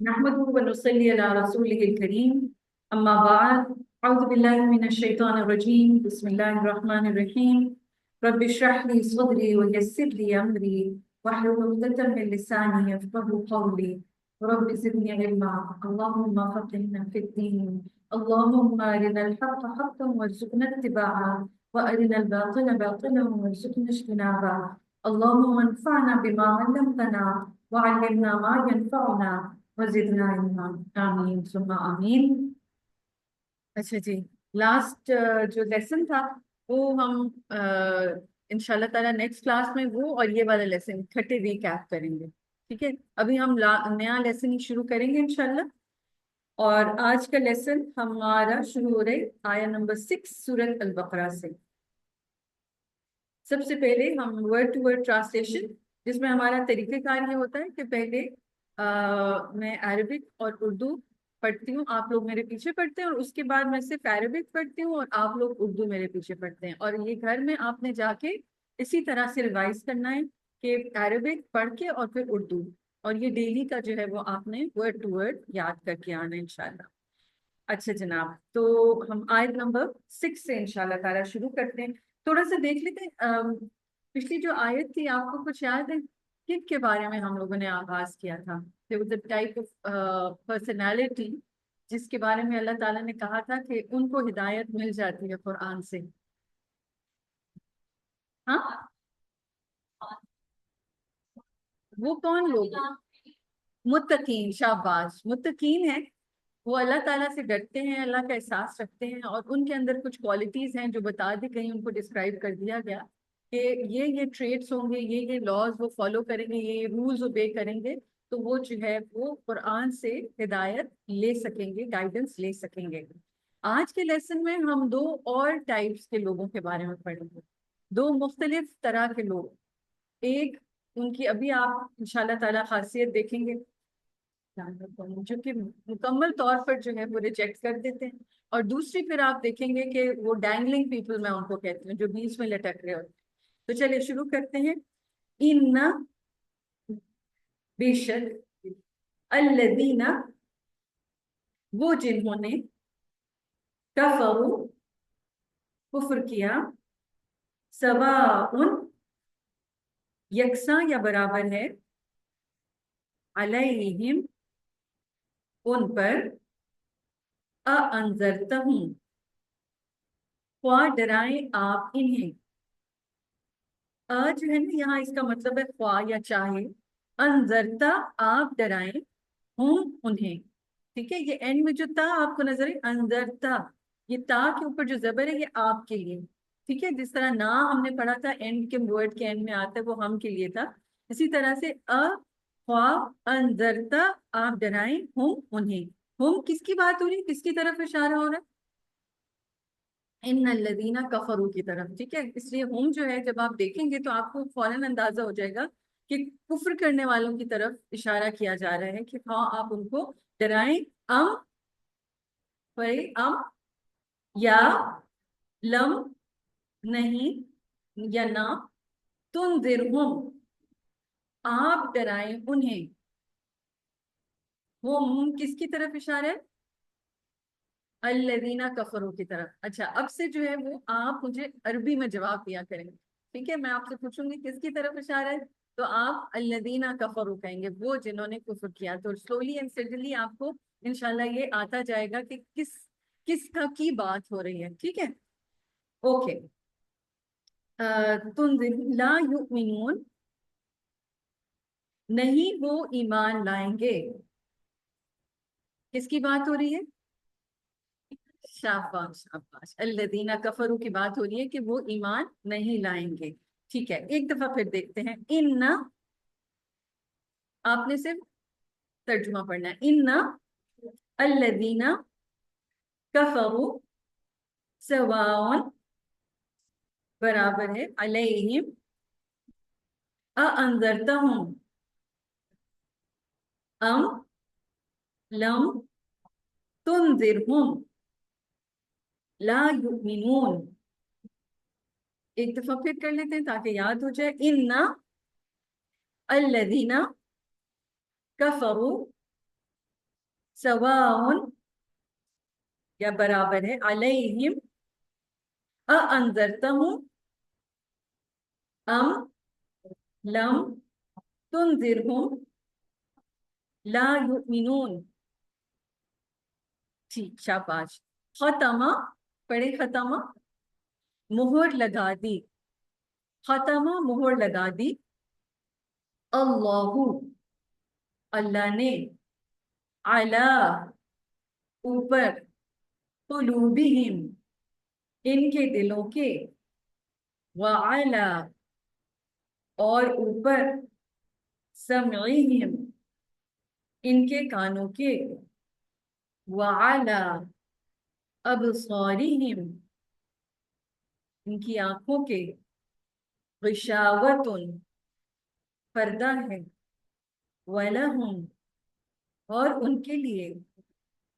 نحمده ونصلي على رسوله الكريم أما بعد أعوذ بالله من الشيطان الرجيم بسم الله الرحمن الرحيم رب اشرح لي صدري ويسر لي أمري واحلل عقدة من لساني يفقهوا قولي رب زدني علما اللهم فقهنا في الدين اللهم أرنا الحق حقا وارزقنا اتباعه وأرنا الباطل باطلا وارزقنا اجتنابه اللهم انفعنا بما علمتنا وعلمنا ما ينفعنا وزدنا علما آمین ثم آمین۔ اچھا جی، لاسٹ جو لیسن تھا وہ ہم انشاءاللہ تعالیٰ نیکسٹ کلاس میں وہ اور یہ والا لیسن اکٹھے ریکیپ کریں گے، ٹھیک ہے؟ ابھی ہم نیا لیسن ہی شروع کریں گے انشاءاللہ، اور آج کا لیسن ہمارا شروع ہو رہے آیا نمبر 6 سورۃ البقرہ سے۔ سب سے پہلے ہم ورڈ ٹو ورڈ ٹرانسلیشن، جس میں ہمارا طریقہ کار یہ ہوتا ہے کہ پہلے میں عربک اور اردو پڑھتی ہوں، آپ لوگ میرے پیچھے پڑھتے ہیں، اور اس کے بعد میں صرف عربک پڑھتی ہوں اور آپ لوگ اردو میرے پیچھے پڑھتے ہیں، اور یہ گھر میں آپ نے جا کے اسی طرح سے ریوائز کرنا ہے کہ عربک پڑھ کے اور پھر اردو، اور یہ ڈیلی کا جو ہے وہ آپ نے ورڈ ٹو ورڈ یاد کر کے آنا ہے انشاءاللہ۔ اچھا جناب، تو ہم آیت نمبر 6 سے انشاءاللہ تعالیٰ شروع کرتے ہیں۔ تھوڑا سا دیکھ لیتے ہیں، پچھلی جو آیت تھی آپ کو کچھ یاد ہے کن کے بارے میں ہم لوگوں نے آغاز کیا تھا؟ ٹائپ آف پرسنالٹی جس کے بارے میں اللہ تعالیٰ نے کہا تھا کہ ان کو ہدایت مل جاتی ہے قرآن سے، ہاں؟ وہ کون لوگ ہیں؟ متقین، شاباش، متقین ہیں وہ اللہ تعالیٰ سے ڈرتے ہیں، اللہ کا احساس رکھتے ہیں، اور ان کے اندر کچھ کوالٹیز ہیں جو بتا دی گئی، ان کو ڈسکرائب کر دیا گیا کہ یہ ٹریٹس ہوں گے، یہ لاز وہ فالو کریں گے، یہ رولز اوبے کریں گے، تو وہ جو ہے وہ قرآن سے ہدایت لے سکیں گے، گائیڈنس لے سکیں گے۔ آج کے لیسن میں ہم دو اور ٹائپس کے لوگوں کے بارے میں پڑھیں گے، دو مختلف طرح کے لوگ۔ ایک ان کی ابھی آپ انشاءاللہ تعالیٰ خاصیت دیکھیں گے جو کہ مکمل طور پر جو ہے وہ ریجیکٹ کر دیتے ہیں، اور دوسری پھر آپ دیکھیں گے کہ وہ ڈینگلنگ پیپل میں ان کو کہتی ہوں، جو بیچ میں لٹک رہے ہوتے ہیں۔ تو چلیے شروع کرتے ہیں۔ ان بے شک، الذین وہ جنہوں نے کفروا کفر کیا، سواء یکساں یا برابر ہے، علیہم ان پر، اانذرتہم خواہ ڈرائیں آپ انہیں، جو ہے نا یہاں اس کا مطلب ہے خواہ یا چاہے، انذرتا آپ ڈرائیں، ہوں انہیں، ٹھیک ہے؟ یہ اینڈ میں جو تا آپ کو نظر ہے، انذرتا، یہ تا کے اوپر جو زبر ہے یہ آپ کے لیے، ٹھیک ہے؟ جس طرح نا ہم نے پڑھا تھا اینڈ کے ورڈ کے اینڈ میں آتا ہے، وہ ہم کے لیے تھا، اسی طرح سے خواہ انذرتا آپ ڈرائیں، ہوں انہیں، ہم کس کی بات ہو رہی ہے، کس کی طرف اشارہ ہو رہا ہے؟ ان الذین کفروا کی طرف، ٹھیک ہے؟ اس لیے ہم جو ہے جب آپ دیکھیں گے تو آپ کو فوراً اندازہ ہو جائے گا کہ کفر کرنے والوں کی طرف اشارہ کیا جا رہا ہے، کہ ہاں آپ ان کو ڈرائیں، ام ام یا لم نہیں یا نہ، تنذرہم آپ ڈرائیں انہیں، وہ کس کی طرف اشارہ ہے؟ الذین کفروا کی طرف۔ اچھا، اب سے جو ہے وہ آپ مجھے عربی میں جواب دیا کریں گے، ٹھیک ہے؟ میں آپ سے پوچھوں گی کس کی طرف اشارہ ہے، تو آپ الذین کفروا کہیں گے، وہ جنہوں نے کفر کیا۔ تو سلولی اینڈ سٹڈلی آپ کو انشاءاللہ یہ آتا جائے گا کہ کس کا کی بات ہو رہی ہے، ٹھیک ہے؟ اوکے۔ تنذر لا یؤمنون، نہیں وہ ایمان لائیں گے، کس کی بات ہو رہی ہے؟ شاباش شاباش، الذین کفروا کی بات ہو رہی ہے کہ وہ ایمان نہیں لائیں گے، ٹھیک ہے؟ ایک دفعہ پھر دیکھتے ہیں۔ ان، آپ نے صرف ترجمہ پڑھنا ہے، ان الذین کفروا سواء برابر ہے، علیہم اانذرتہم ام لم تنذرہم لا یؤمنون۔ ایک دفعہ پھر کر لیتے ہیں تاکہ یاد ہو جائے۔ ان الذین کفروا سواء یا برابر ہے، علیہم اانذرتہم ام لم تنذرہم لا یؤمنون. ٹھیک، شاباش. ختمہ، پڑھے ختمہ، مہر لگا دی. ختمہ مہر لگا دی. اللہ، اللہ نے، علی اوپر، قلوبہم ان کے دلوں کے، وعلی اور اوپر، سمعہم ان کے کانوں کے، وعلی ابصارہم ان کی آنکھوں کے، غشاوۃ پردہ ہے، وَلَهُمْ اور ان کے لیے،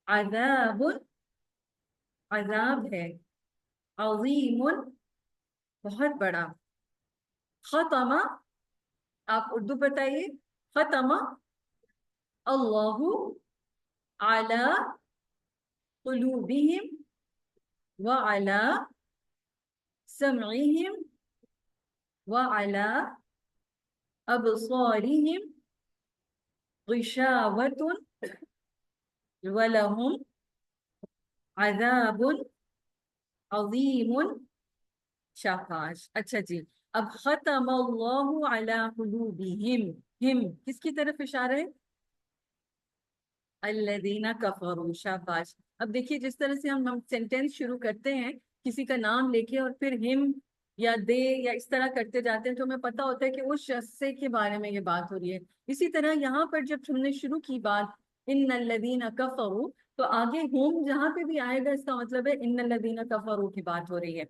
عذاب عذاب ہے، عظیم بہت بڑا. ختمہ، آپ اردو بتائیے. ختمہ اللہ علی قلوبہم وعلی سمعہم وعلی ابصارہم غشاوۃ وَلَهُمْ عذاب عظیم. شاباش. اچھا جی، اب ختم اللہ علی قلوبہم، ہم کس کی طرف اشارہ ہے؟ الذین کفروا. شاباش. اب دیکھیے جس طرح سے ہم سینٹینس شروع کرتے ہیں کسی کا نام لے کے اور پھر ہم یا دے یا اس طرح کرتے جاتے ہیں تو ہمیں پتہ ہوتا ہے کہ اس شخص سے کے بارے میں یہ بات ہو رہی ہے. اسی طرح یہاں پر جب ہم نے شروع کی بات ان الذین کفروا، تو آگے ہم جہاں پہ بھی آئے گا اس کا مطلب ہے ان الذین کفروا کی بات ہو رہی ہے،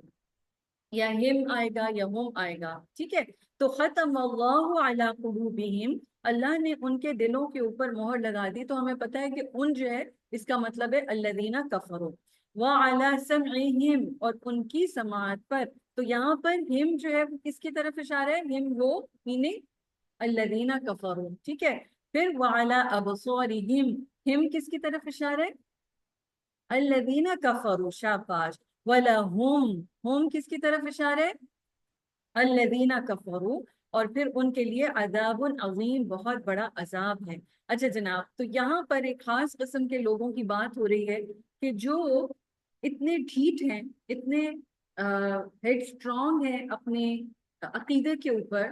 یا ہم آئے گا یا ہم آئے گا. ٹھیک ہے، تو ختم اللہ علی قلوبہم، اللہ نے ان کے دلوں کے اوپر مہر لگا دی. تو ہمیں پتہ ہے کہ ان جو ہے اس کا مطلب ہے الذین کفروا. وعلی سمعہم اور ان کی سماعت پر. تو یہاں پر ہم جو ہے کس کی طرف اشارہ ہے؟ ہم وہ میننگ الذین کفروا. ٹھیک ہے، پھر وعلی ابصارہم، ہم کس کی طرف اشارہ ہے؟ الذین کفروا. شاباش. وَلَهُمْ، ہم کس کی طرف اشارہ ہے؟ الذین کفروا. اور پھر ان کے لیے عذاب عظیم، بہت بڑا عذاب ہے. اچھا جناب، تو یہاں پر ایک خاص قسم کے لوگوں کی بات ہو رہی ہے کہ جو اتنے ڈھیٹ ہیں، اتنے ہیڈ اسٹرانگ ہیں اپنے عقیدے کے اوپر،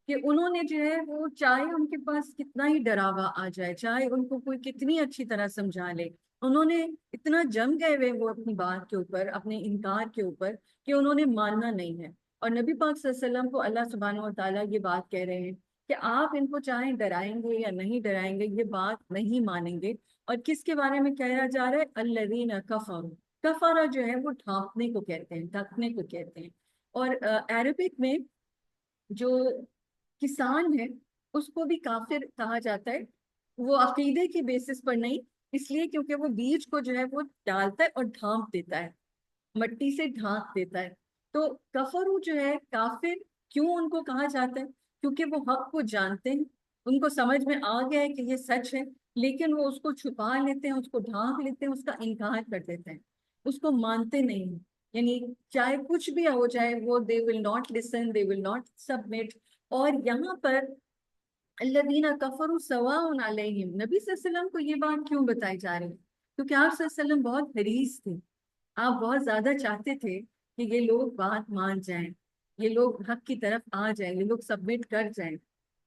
کہ انہوں نے جو ہے وہ چاہے ان کے پاس کتنا ہی ڈراوا آ جائے، چاہے ان کو کوئی کتنی اچھی طرح سمجھا لے، انہوں نے اتنا جم گئے ہوئے وہ اپنی بات کے اوپر، اپنے انکار کے اوپر، کہ انہوں نے ماننا نہیں ہے. اور نبی پاک صلی اللہ علیہ وسلم کو اللہ سبحانہ و تعالیٰ یہ بات کہہ رہے ہیں کہ آپ ان کو چاہیں ڈرائیں گے یا نہیں ڈرائیں گے، یہ بات نہیں مانیں گے. اور کس کے بارے میں کہا جا رہا ہے؟ الذین کفروا. کفرا جو ہے وہ ڈھانپنے کو کہتے ہیں، ڈھکنے کو کہتے ہیں. اور عربک میں جو کسان ہے اس کو بھی کافر کہا جاتا ہے. وہ عقیدے کی بیسس پر نہیں، اس لیے کیونکہ وہ بیج کو جو ہے وہ ڈالتا ہے اور ڈھانپ دیتا ہے، مٹی سے ڈھانپ دیتا ہے. تو کفرو جو ہے کافر کیوں ان کو کہا جاتا ہے؟ کیونکہ وہ حق کو جانتے ہیں، ان کو سمجھ میں آ گیا ہے کہ یہ سچ ہے، لیکن وہ اس کو چھپا لیتے ہیں، اس کو ڈھانپ لیتے ہیں، اس کا انکار کر دیتے ہیں، اس کو مانتے نہیں ہیں. یعنی چاہے کچھ بھی ہو جائے وہ they will not listen, they will not submit. اور یہاں پر الذین کفروا سواء علیہم، نبی صلی اللہ علیہ وسلم کو یہ بات کیوں بتائی جا رہی ہے؟ کیونکہ آپ صلی اللہ علیہ وسلم بہت حریص تھے، آپ بہت زیادہ چاہتے تھے کہ یہ لوگ بات مان جائیں، یہ لوگ حق کی طرف آ جائیں، یہ لوگ سبمٹ کر جائیں.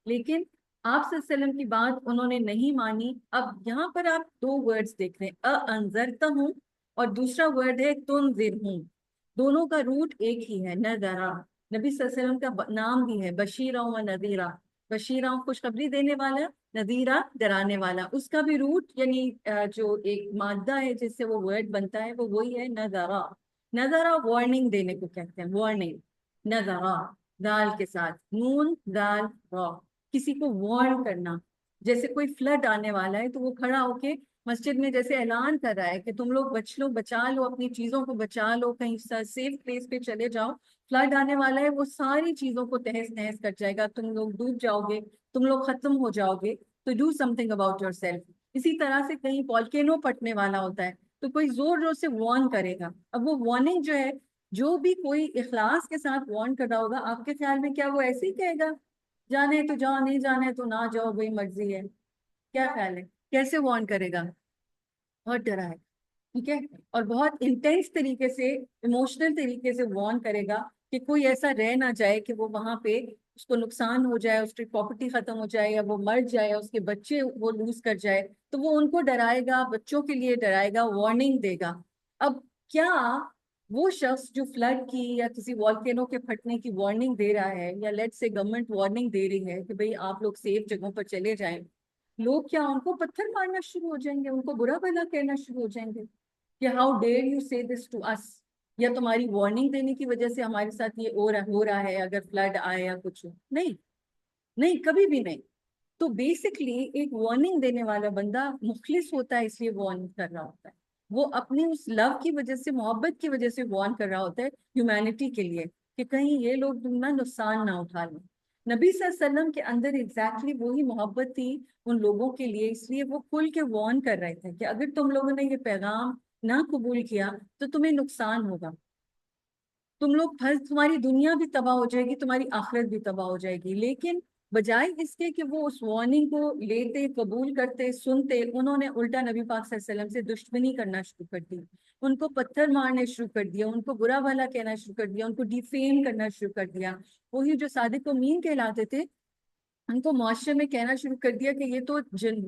لیکن آپ صلی اللہ علیہ وسلم کی بات انہوں نے نہیں مانی. اب یہاں پر آپ دو ورڈز دیکھ رہے ہیں، انذرتہم اور دوسرا ورڈ ہے تنذرہم. دونوں کا روٹ ایک ہی ہے، نذرا. نبی صلی اللہ علیہ وسلم کا نام بھی ہے بشیرا و نذیرا. بشیرا خوشخبری دینے والا، نذیرا ڈرانے والا. اس کا بھی روٹ یعنی جو ایک مادہ ہے جس سے وہ ورڈ بنتا ہے وہ وہی ہے نذرا. نذرا وارننگ دینے کو کہتے ہیں، وارننگ. نذرا دال کے ساتھ، نون دال را، کسی کو وارن کرنا. جیسے کوئی فلڈ آنے والا ہے تو وہ کھڑا ہو کے مسجد میں جیسے اعلان کر رہا ہے کہ تم لوگ بچ لو، بچا لو، اپنی چیزوں کو بچا لو، کہیں سیف پلیس پہ چلے جاؤ، فلڈ آنے والا ہے، وہ ساری چیزوں کو تہس نہس کر جائے گا، تم لوگ ڈوب جاؤ گے، تم لوگ ختم ہو جاؤ گے. تو do some thing about your self. اسی طرح سے کہیں والکینو پھٹنے والا ہوتا ہے تو کوئی زور زور سے وارن کرے گا. اب وہ وارننگ جو ہے، جو بھی کوئی اخلاص کے ساتھ وارن کر رہا ہوگا، آپ کے خیال میں کیا وہ ایسے ہی کہے گا جانے تو جاؤ، نہیں جانے تو نہ جاؤ، بھائی مرضی ہے؟ کیا خیال ہے کیسے وارن کرے گا؟ بہت ڈرا ہے، ٹھیک ہے، اور بہت انٹینس طریقے سے، ایموشنل طریقے سے وارن کرے گا کہ کوئی ایسا رہ نہ جائے کہ وہ وہاں پہ اس کو نقصان ہو جائے، اس کی پراپرٹی ختم ہو جائے، یا وہ مر جائے، یا اس کے بچے وہ لوز کر جائے. تو وہ ان کو ڈرائے گا، بچوں کے لیے ڈرائے گا، وارننگ دے گا. اب کیا وہ شخص جو فلڈ کی یا کسی والکینو کے پھٹنے کی وارننگ دے رہا ہے، یا لیٹ سے گورنمنٹ وارننگ دے رہی ہے کہ بھئی آپ لوگ سیف جگہوں پر چلے جائیں، لوگ کیا ان کو پتھر مارنا شروع ہو جائیں گے، ان کو برا بھلا کہنا شروع ہو جائیں گے کہ ہاؤ ڈیئر یو سے دس ٹو اس، یا تمہاری وارننگ دینے کی وجہ سے ہمارے ساتھ یہ ہو رہا ہے، اگر فلڈ آئے یا کچھ ہو. نہیں، نہیں، کبھی بھی نہیں. تو بیسکلی ایک وارننگ دینے والا بندہ مخلص ہوتا ہے، اس لیے وارن کر رہا ہوتا ہے. وہ اپنی اس لو کی وجہ سے، محبت کی وجہ سے وارن کر رہا ہوتا ہے ہیومینٹی کے لیے، کہ کہیں یہ لوگ نہ نقصان نہ اٹھا لیں. نبی صلی اللہ علیہ وسلم کے اندر ایگزیکٹلی وہی محبت تھی ان لوگوں کے لیے، اس لیے وہ کھل کے وارن کر رہے تھے کہ اگر تم لوگوں نے یہ پیغام نہ قبول کیا تو تمہیں نقصان ہوگا، تم لوگ تمہاری دنیا بھی تباہ ہو جائے گی، تمہاری آخرت بھی تباہ ہو جائے گی. لیکن بجائے اس کے کہ وہ اس وارننگ کو لیتے، قبول کرتے، سنتے، انہوں نے الٹا نبی پاک صلی اللہ علیہ وسلم سے دشمنی کرنا شروع کر دی، ان کو پتھر مارنے شروع کر دیا، ان کو برا بھلا کہنا شروع کر دیا، ان کو ڈیفیم کرنا شروع کر دیا. وہی جو صادق و امین کہلاتے تھے، ان کو معاشرے میں کہنا شروع کر دیا کہ یہ تو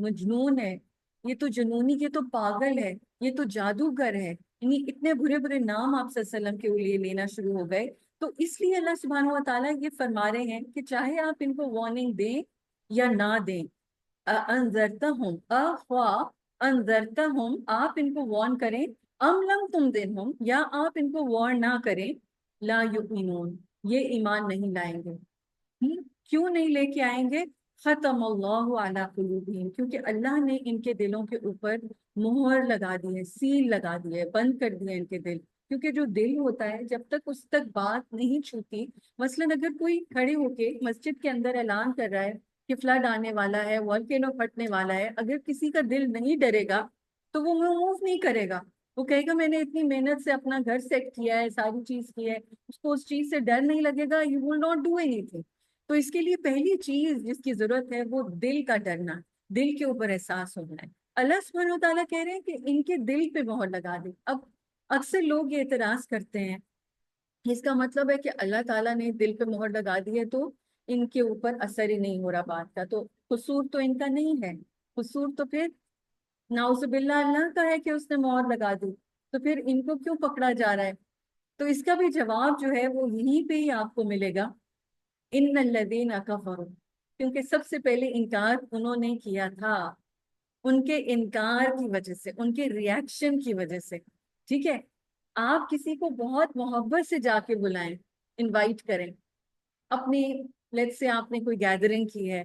مجنون ہے، یہ تو جنونی، یہ تو پاگل ہے، یہ تو جادوگر ہے. یعنی اتنے برے برے نام آپ صلی اللہ علیہ وسلم کے لیے لینا شروع ہو گئے. تو اس لیے اللہ سبحانہ و تعالیٰ یہ فرما رہے ہیں کہ چاہے آپ ان کو وارننگ دیں یا نہ دیں، انذرتہم اخوا انذرتہم، آپ ان کو وارن کریں، ام لم تم دنہم، یا آپ ان کو وارن نہ کریں، لا یؤمنون، یہ ایمان نہیں لائیں گے. کیوں نہیں لے کے آئیں گے؟ ختم اللہ علی قلوبہم، کیونکہ اللہ نے ان کے دلوں کے اوپر مہر لگا دی ہے، سیل لگا دی ہے، بند کر دیے ان کے دل. کیونکہ جو دل ہوتا ہے جب تک اس تک بات نہیں چھوتی، مثلاً اگر کوئی کھڑے ہو کے مسجد کے اندر اعلان کر رہا ہے کہ فلڈ آنے والا ہے، والکینو پھٹنے والا ہے، اگر کسی کا دل نہیں ڈرے گا تو وہ موو نہیں کرے گا. وہ کہے گا میں نے اتنی محنت سے اپنا گھر سیٹ کیا ہے، ساری چیز کی ہے، اس کو اس چیز سے ڈر نہیں لگے گا، you will not do anything. تو اس کے لیے پہلی چیز جس کی ضرورت ہے وہ دل کا ڈرنا، دل کے اوپر احساس ہونا ہے. اللہ سبحانہ و تعالیٰ کہہ رہے ہیں کہ ان کے دل پہ مہر لگا دے. اب اکثر لوگ یہ اعتراض کرتے ہیں، اس کا مطلب ہے کہ اللہ تعالیٰ نے دل پہ مہر لگا دی ہے تو ان کے اوپر اثر ہی نہیں ہو رہا بات کا، تو قصور تو ان کا نہیں ہے. قصور تو پھر نعوذ باللہ اللہ کا ہے کہ اس نے مہر لگا دی، تو پھر ان کو کیوں پکڑا جا رہا ہے؟ تو اس کا بھی جواب جو ہے وہ یہیں پہ ہی آپ کو ملے گا، ان الذین کفروا، کیونکہ سب سے پہلے انکار انہوں نے کیا تھا، ان کے انکار کی وجہ سے، ان کے ریاکشن کی وجہ سے. ٹھیک ہے، آپ کسی کو بہت محبت سے جا کے بلائیں، انوائٹ کریں اپنی، لیٹ سے آپ نے کوئی گیدرنگ کی ہے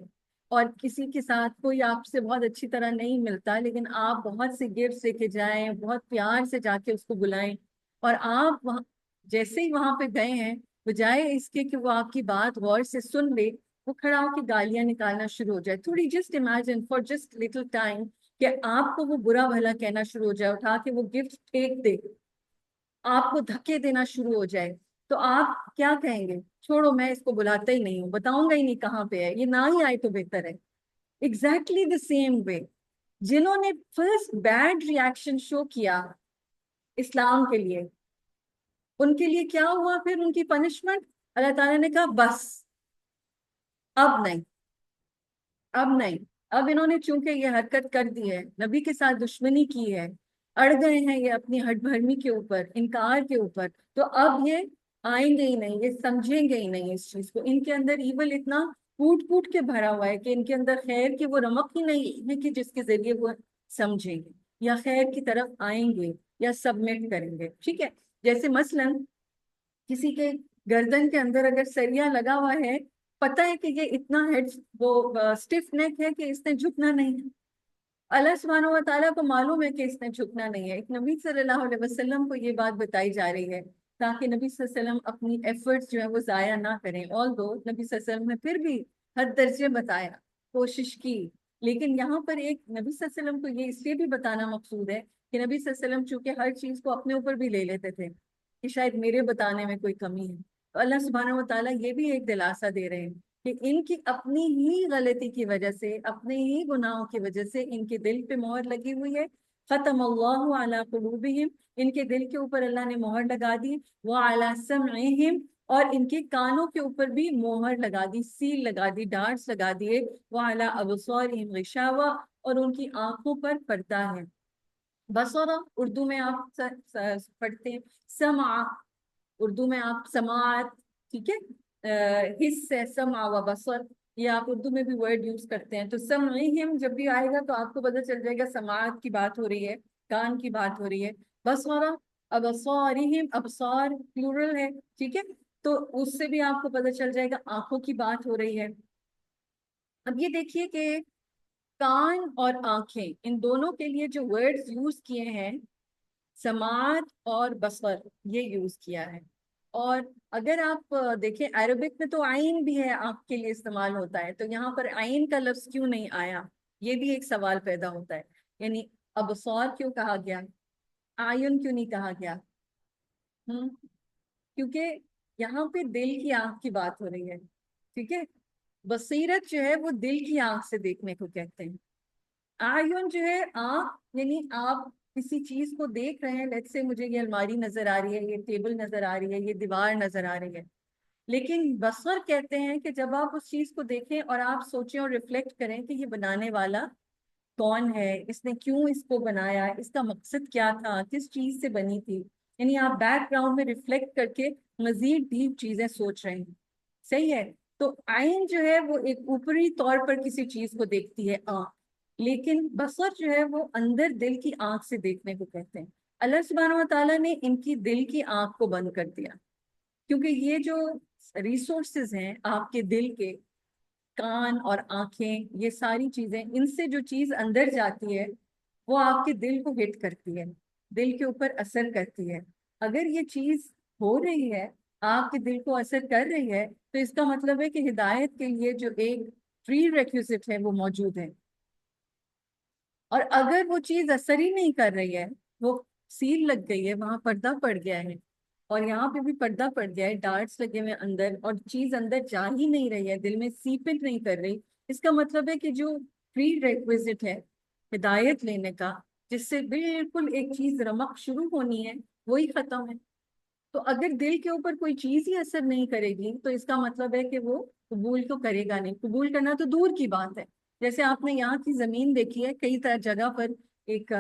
اور کسی کے ساتھ کوئی آپ سے بہت اچھی طرح نہیں ملتا، لیکن آپ بہت سے گفٹ لے کے جائیں، بہت پیار سے جا کے اس کو بلائیں، اور آپ وہاں جیسے ہی وہاں پہ گئے ہیں، بجائے اس کے کہ وہ آپ کی بات غور سے سن لے، وہ کھڑا ہو کے گالیاں نکالنا شروع ہو جائے. تھوڑی just imagine for just little time کہ آپ کو وہ برا بھلا کہنا شروع ہو جائے، اٹھا کے وہ گفٹ پھینک دے، آپ کو دھکے دینا شروع ہو جائے، تو آپ کیا کہیں گے؟ چھوڑو، میں اس کو بلاتا ہی نہیں ہوں، بتاؤں گا ہی نہیں کہاں پہ ہے، یہ نہ ہی آئے تو بہتر ہے. ایگزیکٹلی دا سیم وے جنہوں نے فرسٹ بیڈ ریاکشن شو کیا اسلام کے لیے، ان کے لیے کیا ہوا پھر ان کی پنشمنٹ؟ اللہ تعالیٰ نے کہا بس اب نہیں، اب نہیں. اب انہوں نے چونکہ یہ حرکت کر دی ہے، نبی کے ساتھ دشمنی کی ہے، اڑ گئے ہیں یہ اپنی ہٹ بھرمی کے اوپر، انکار کے اوپر، تو اب یہ آئیں گے ہی نہیں، یہ سمجھیں گے ہی نہیں اس چیز کو. ان کے اندر ایول اتنا پھوٹ پھوٹ کے بھرا ہوا ہے کہ ان کے اندر خیر کی وہ رمق ہی نہیں ہے کہ جس کے ذریعے وہ سمجھیں گے یا خیر کی طرف آئیں گے یا سبمٹ کریں گے. ٹھیک ہے، جیسے مثلاً کسی کے گردن کے اندر اگر سریا لگا ہوا ہے، پتہ ہے کہ یہ اتنا ہیڈ وہ اسٹف نیک ہے کہ اس نے جھکنا نہیں ہے. اللہ سبحانہ و تعالیٰ کو معلوم ہے کہ اس نے جھکنا نہیں ہے. ایک نبی صلی اللہ علیہ وسلم کو یہ بات بتائی جا رہی ہے تاکہ نبی صلی اللہ علیہ وسلم اپنی ایفرٹس جو ہے وہ ضائع نہ کریں. آل دو نبی صلی اللہ علیہ وسلم نے پھر بھی حد درجے بتایا، کوشش کی، لیکن یہاں پر ایک نبی صلی اللہ علیہ وسلم کو یہ اس لیے بھی بتانا مقصود ہے کہ نبی صلی اللہ علیہ وسلم چونکہ ہر چیز کو اپنے اوپر بھی لے لیتے تھے کہ شاید میرے بتانے میں کوئی کمی ہے، تو اللہ سبحانہ و تعالیٰ یہ بھی ایک دلاسا دے رہے ہیں کہ ان کی اپنی ہی غلطی کی وجہ سے، اپنے ہی گناہوں کی وجہ سے ان کے دل پہ مہر لگی ہوئی ہے. ختم اللہ علی قلوبہم، ان کے دل کے اوپر اللہ نے مہر لگا دی. وعلی سمعہم، اور ان کے کانوں کے اوپر بھی مہر لگا دی، سیل لگا دی، ڈارٹس لگا دیے. وعلی ابصارہم غشاوہ، اور ان کی آنکھوں پر پردہ ہے. بصرہ اردو میں آپ پڑھتے ہیں، سمع اردو میں آپ سماعت، ٹھیک ہے، حس ہے سمع و بصر، یہ آپ اردو میں بھی ورڈ یوز کرتے ہیں. تو سمعہم جب بھی آئے گا تو آپ کو پتہ چل جائے گا سماعت کی بات ہو رہی ہے، کان کی بات ہو رہی ہے. بصرہ ابصارہم، ابصار پلورل ہے، ٹھیک ہے، تو اس سے بھی آپ کو پتہ چل جائے گا آنکھوں کی بات ہو رہی ہے. اب یہ دیکھیے کہ کان اور آنکھیں، ان دونوں کے لیے جو ورڈز یوز کیے ہیں، سماعت اور بصر، یہ یوز کیا ہے. اور اگر آپ دیکھیں عربک میں تو عین بھی ہے آنکھ کے لیے استعمال ہوتا ہے، تو یہاں پر عین کا لفظ کیوں نہیں آیا؟ یہ بھی ایک سوال پیدا ہوتا ہے. یعنی ابصار کیوں کہا گیا، آئین کیوں نہیں کہا گیا؟ کیونکہ یہاں پہ دل کی آنکھ کی بات ہو رہی ہے، ٹھیک ہے. بصیرت جو ہے وہ دل کی آنکھ سے دیکھنے کو کہتے ہیں. آئین جو ہے آنکھ، یعنی آپ کسی چیز کو دیکھ رہے ہیں، لیٹس سے مجھے یہ الماری نظر آ رہی ہے، یہ ٹیبل نظر آ رہی ہے، یہ دیوار نظر آ رہی ہے. لیکن بصر کہتے ہیں کہ جب آپ اس چیز کو دیکھیں اور آپ سوچیں اور ریفلیکٹ کریں کہ یہ بنانے والا کون ہے، اس نے کیوں اس کو بنایا، اس کا مقصد کیا تھا، کس چیز سے بنی تھی. یعنی آپ بیک گراؤنڈ میں ریفلیکٹ کر کے مزید ڈیپ چیزیں سوچ رہے ہیں. صحیح ہے. تو عین جو ہے وہ ایک اوپری طور پر کسی چیز کو دیکھتی ہے، آنکھ، لیکن بصر جو ہے وہ اندر دل کی آنکھ سے دیکھنے کو کہتے ہیں. اللہ سبحانہ و تعالیٰ نے ان کی دل کی آنکھ کو بند کر دیا، کیونکہ یہ جو ریسورسز ہیں آپ کے دل کے، کان اور آنکھیں، یہ ساری چیزیں، ان سے جو چیز اندر جاتی ہے وہ آپ کے دل کو ہٹ کرتی ہے، دل کے اوپر اثر کرتی ہے. اگر یہ چیز ہو رہی ہے، آپ کے دل کو اثر کر رہی ہے، تو اس کا مطلب ہے کہ ہدایت کے لیے جو ایک پری ریکویزٹ ہے وہ موجود ہے. اور اگر وہ چیز اثر ہی نہیں کر رہی ہے، وہ سیل لگ گئی ہے، وہاں پردہ پڑ گیا ہے، اور یہاں پہ بھی پردہ پڑ گیا ہے، ڈارٹس لگے ہوئے اندر، اور چیز اندر جا ہی نہیں رہی ہے، دل میں سیپنگ نہیں کر رہی، اس کا مطلب ہے کہ جو پری ریکویزٹ ہے ہدایت لینے کا، جس سے بالکل ایک چیز رمق شروع ہونی ہے، وہی ختم ہے. تو اگر دل کے اوپر کوئی چیز ہی اثر نہیں کرے گی تو اس کا مطلب ہے کہ وہ قبول تو کرے گا نہیں. قبول کرنا تو دور کی بات ہے. جیسے آپ نے یہاں کی زمین دیکھی ہے، کئی جگہ پر ایک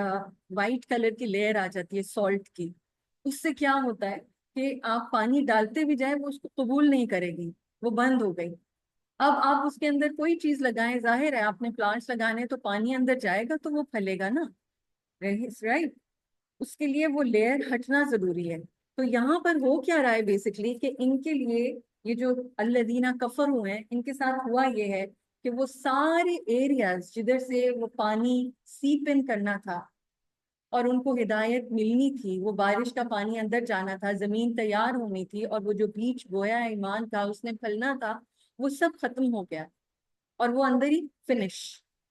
وائٹ کلر کی لیئر آ جاتی ہے سالٹ کی. اس سے کیا ہوتا ہے کہ آپ پانی ڈالتے بھی جائیں وہ اس کو قبول نہیں کرے گی، وہ بند ہو گئی. اب آپ اس کے اندر کوئی چیز لگائیں، ظاہر ہے آپ نے پلانٹس لگانے تو پانی اندر جائے گا تو وہ پھلے گا نا، رائٹ. اس کے لیے وہ لیئر ہٹنا ضروری ہے. تو یہاں پر ہو کیا رہا ہے بیسکلی کہ ان کے لیے یہ جو الذین کفروا ہیں، ان کے ساتھ ہوا یہ ہے کہ وہ سارے ایریاز جدھر سے وہ پانی سیپ ان کرنا تھا اور ان کو ہدایت ملنی تھی، وہ بارش کا پانی اندر جانا تھا، زمین تیار ہونی تھی، اور وہ جو بیج بویا ہے ایمان کا اس نے پھلنا تھا، وہ سب ختم ہو گیا اور وہ اندر ہی فنش.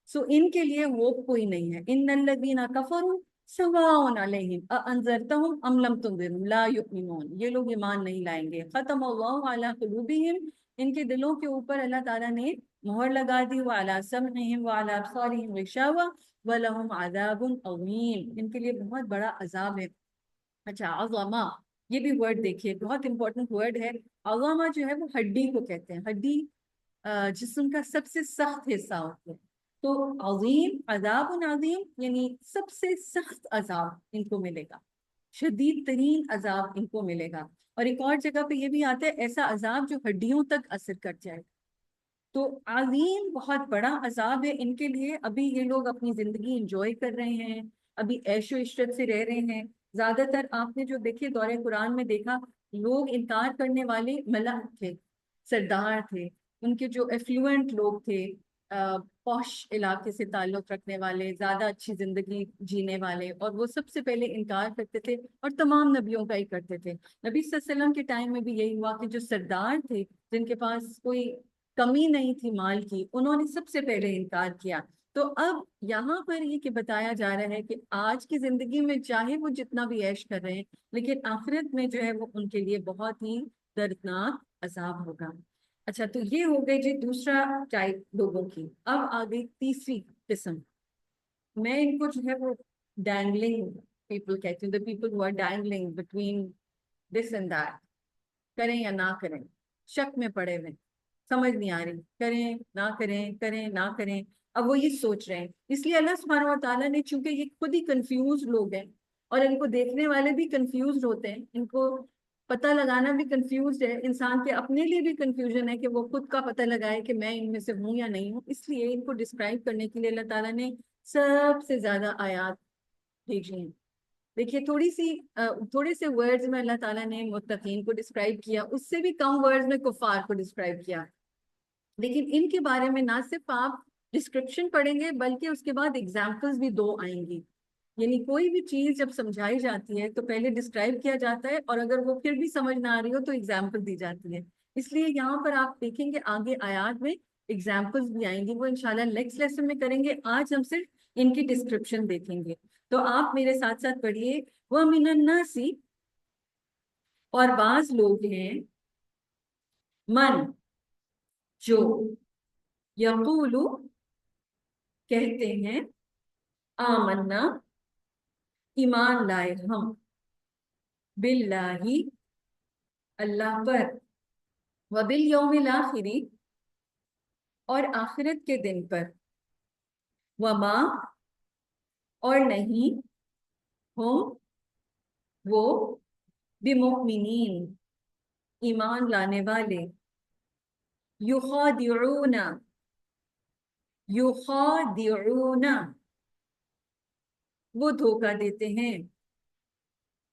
سو ان کے لیے وہ کوئی نہیں ہے. ان الذین کفروا سواء علیہم اانذرتہم ام لم تنذرہم لا یؤمنون، یہ لوگ ایمان نہیں لائیں گے. ختم اللہ علی قلوبہم، ان کے دلوں کے اوپر اللہ تعالیٰ نے مہر لگا دی. وعلی سمعہم وعلی ابصارہم غشاوہ ولہم عذاب عظیم، ان کے لیے بہت بڑا عذاب ہے. اچھا، عظمہ، یہ بھی ورڈ دیکھیے، بہت امپورٹنٹ ورڈ ہے. عظمہ جو ہے وہ ہڈی کو کہتے ہیں. ہڈی جسم کا سب سے سخت حصہ ہوتا ہے. تو عظیم، عذاب عظیم، یعنی سب سے سخت عذاب ان کو ملے گا، شدید ترین عذاب ان کو ملے گا. اور ایک اور جگہ پہ یہ بھی آتا ہے ایسا عذاب جو ہڈیوں تک اثر کر جائے. تو عظیم، بہت بڑا عذاب ہے ان کے لیے. ابھی یہ لوگ اپنی زندگی انجوائے کر رہے ہیں، ابھی عیش و عشرت سے رہ رہے ہیں. زیادہ تر آپ نے جو دیکھے دور قرآن میں دیکھا، لوگ انکار کرنے والے ملک تھے، سردار تھے، ان کے جو ایفلوئنٹ لوگ تھے، پوش علاقے سے تعلق رکھنے والے، زیادہ اچھی زندگی جینے والے، اور وہ سب سے پہلے انکار کرتے تھے، اور تمام نبیوں کا ہی کرتے تھے. نبی صلی اللہ علیہ وسلم کے ٹائم میں بھی یہی ہوا کہ جو سردار تھے، جن کے پاس کوئی کمی نہیں تھی مال کی، انہوں نے سب سے پہلے انکار کیا. تو اب یہاں پر یہ کہ بتایا جا رہا ہے کہ آج کی زندگی میں چاہے وہ جتنا بھی عیش کر رہے ہیں، لیکن آخرت میں جو ہے وہ ان کے لیے بہت ہی دردناک عذاب ہوگا۔ اچھا، تو یہ ہو گئی جی دوسرا ٹائپ لوگوں کی۔ اب آ گئی تیسری قسم۔ میں ان کو جو ہے وہ ڈینگلنگ پیپل کہتی ہوں، the people who are dangling between this and that، کریں یا نہ کریں، شک میں پڑے ہوئے، سمجھ نہیں آ رہی، کریں نہ کریں، کریں نہ کریں، اب وہ یہ سوچ رہے ہیں۔ اس لیے اللہ سبحانہ و تعالیٰ نے، چونکہ یہ خود ہی کنفیوز لوگ ہیں اور ان کو دیکھنے والے بھی کنفیوز ہوتے ہیں، ان کو پتہ لگانا بھی کنفیوز ہے، انسان کے اپنے لیے بھی کنفیوژن ہے کہ وہ خود کا پتہ لگائے کہ میں ان میں سے ہوں یا نہیں ہوں، اس لیے ان کو ڈسکرائب کرنے کے لیے اللہ تعالیٰ نے سب سے زیادہ آیات بھیجی ہیں۔ دیکھیے تھوڑے سے ورڈز میں اللہ تعالیٰ نے متقین کو ڈسکرائب کیا، اس سے بھی کم ورڈز میں کفار کو ڈسکرائب کیا، لیکن ان کے بارے میں نہ صرف آپ ڈسکرپشن پڑھیں گے بلکہ اس کے بعد ایگزامپلز بھی دو آئیں گی۔ یعنی کوئی بھی چیز جب سمجھائی جاتی ہے تو پہلے ڈسکرائب کیا جاتا ہے، اور اگر وہ پھر بھی سمجھ نہ آ رہی ہو تو ایگزامپل دی جاتی ہے۔ اس لیے یہاں پر آپ دیکھیں گے آگے آیات میں ایگزامپلز بھی آئیں گی، وہ انشاءاللہ نیکسٹ لیسن میں کریں گے۔ آج ہم صرف ان کی ڈسکرپشن دیکھیں گے۔ تو آپ میرے ساتھ ساتھ پڑھیے، وَمِنَ النَّاسِ، اور بعض لوگ ہیں، من، جو، یقول، کہتے ہیں، آمنا، ایمان لائے ہم، باللہ، اللہ پر، وبالیوم الآخر، اور آخرت کے دن پر، وما، اور نہیں، ہم، وہ، بمؤمنین، ایمان لانے والے، یخادعون، یخادعون، وہ دھوکہ دیتے ہیں۔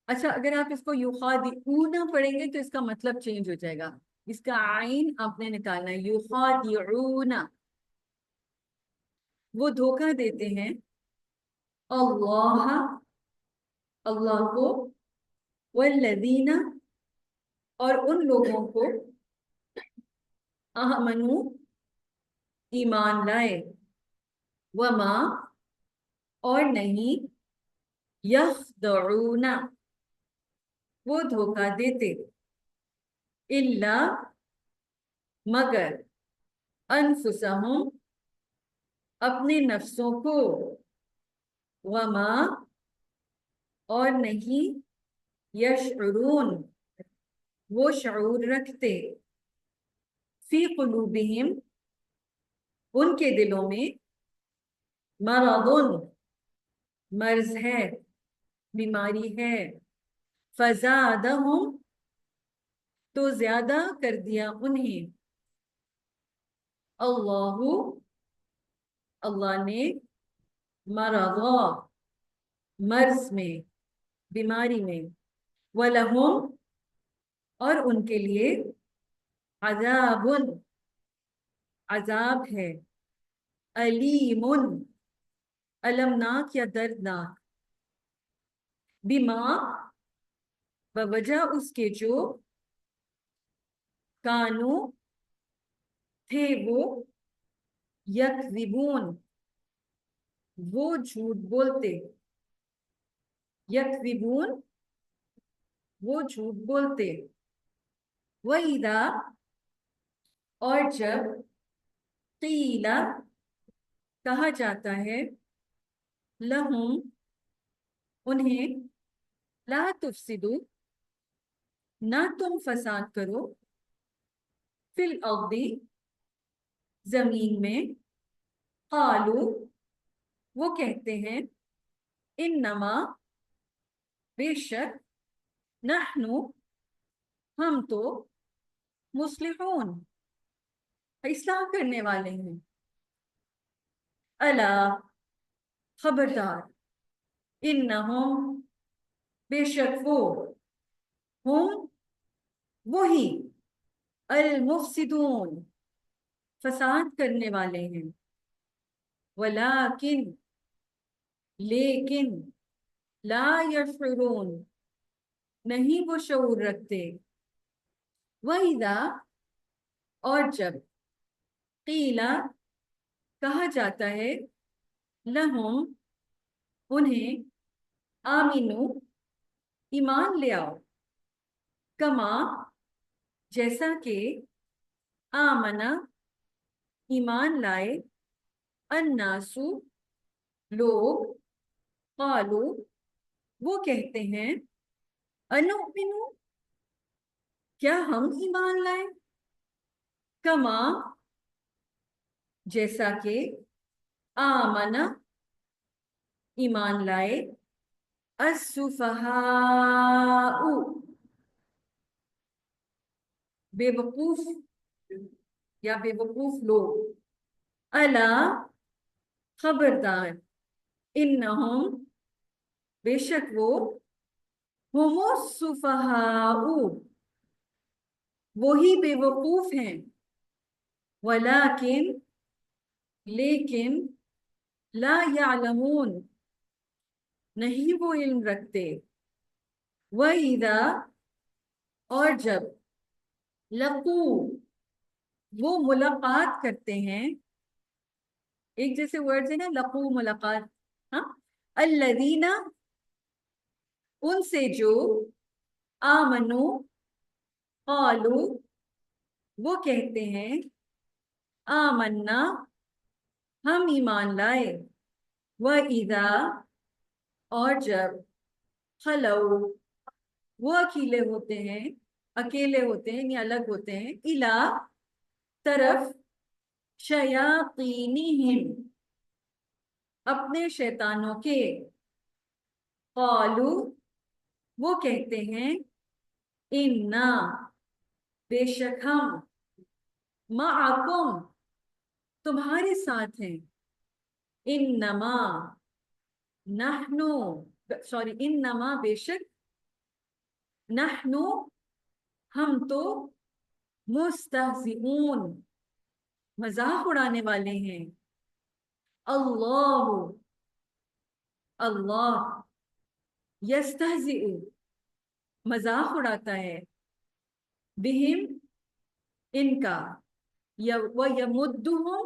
اچھا، اگر آپ اس کو یخادعون پڑھیں گے تو اس کا مطلب چینج ہو جائے گا، اس کا عین آپ نے نکالنا ہے، یخادعون، وہ دھوکہ دیتے ہیں، اللہ، اللہ کو، والذین، اور ان لوگوں کو، آمنو، ایمان لائے، وما، اور نہیں، یخدعون، وہ دھوکہ دیتے، الا، مگر، انفسہم، اپنے نفسوں کو، وما، اور نہیں، یشعرون، وہ شعور رکھتے، فی قلوبہم، ان کے دلوں میں، مرض، مرض ہے، بیماری ہے، فزادہم، تو زیادہ کر دیا انہیں، اللہ، اللہ نے، مرضا، مرض میں، بیماری میں، وَلَهُمْ، اور ان کے لیے، عذاب، عذاب ہے، علیم، المناک یا دردناک، بما، بوجہ اس کے جو، کانو، تھے وہ، یکذبون، وہ جھوٹ بولتے، یکذبون، وہ جھوٹ بولتے، وَإِذَا، اور جب، قیل، کہا جاتا ہے، لہم، انہیں، لا تفسدوا، نہ تم فساد کرو، فی الارض، زمین میں، قالوا، وہ کہتے ہیں، انما، بے شک، نحن، ہم تو، مصلحون، اصلاح کرنے والے ہیں، الا، خبردار، انہم، بے شک وہ، ہم، وہی، المفسدون، فساد کرنے والے ہیں، ولیکن، لیکن، لا یشعرون، نہیں وہ شعور رکھتے، وَإِذَا، اور جب، قیل، کہا جاتا ہے، لہم انہیں، آمینو ایمان لے آؤ، کما جیسا کہ آمنا ایمان لائے، الناسو لوگ، قالو وہ کہتے ہیں، انؤمنو کیا ہم ایمان لائیں، کما جیسا کہ آمنا ایمان لائے، السفہاء بے وقوف یا بے وقوف لوگ، الا خبردار، انہم بے شک وہ، ہم السفہاء وہی بے وقوف ہیں، ولیکن لیکن لا یعلمون نہیں وہ علم رکھتے، وَإِذَا اور جب، لقو وہ ملاقات کرتے ہیں، ایک جیسے ورڈز ہیں نا، لقو ملاقات، ہاں، الذین ان سے جو، آمنو قالو وہ کہتے ہیں، آمنا ہم ایمان لائے، وَإِذَا اور جب، خلو وہ اکیلے ہوتے ہیں یا الگ ہوتے ہیں، الا طرف، شیاطینہم اپنے شیطانوں کے، قالو وہ کہتے ہیں، انا بے شک ہم، معکم تمہارے ساتھ ہیں، انما نحنو انما بے شک، نحنو ہم تو، مستہزئون مذاق اڑانے والے ہیں، اللہ اللہ یستہزئ مذاق اڑاتا ہے، بہم ان کا، وَیَمُدُّهُمْ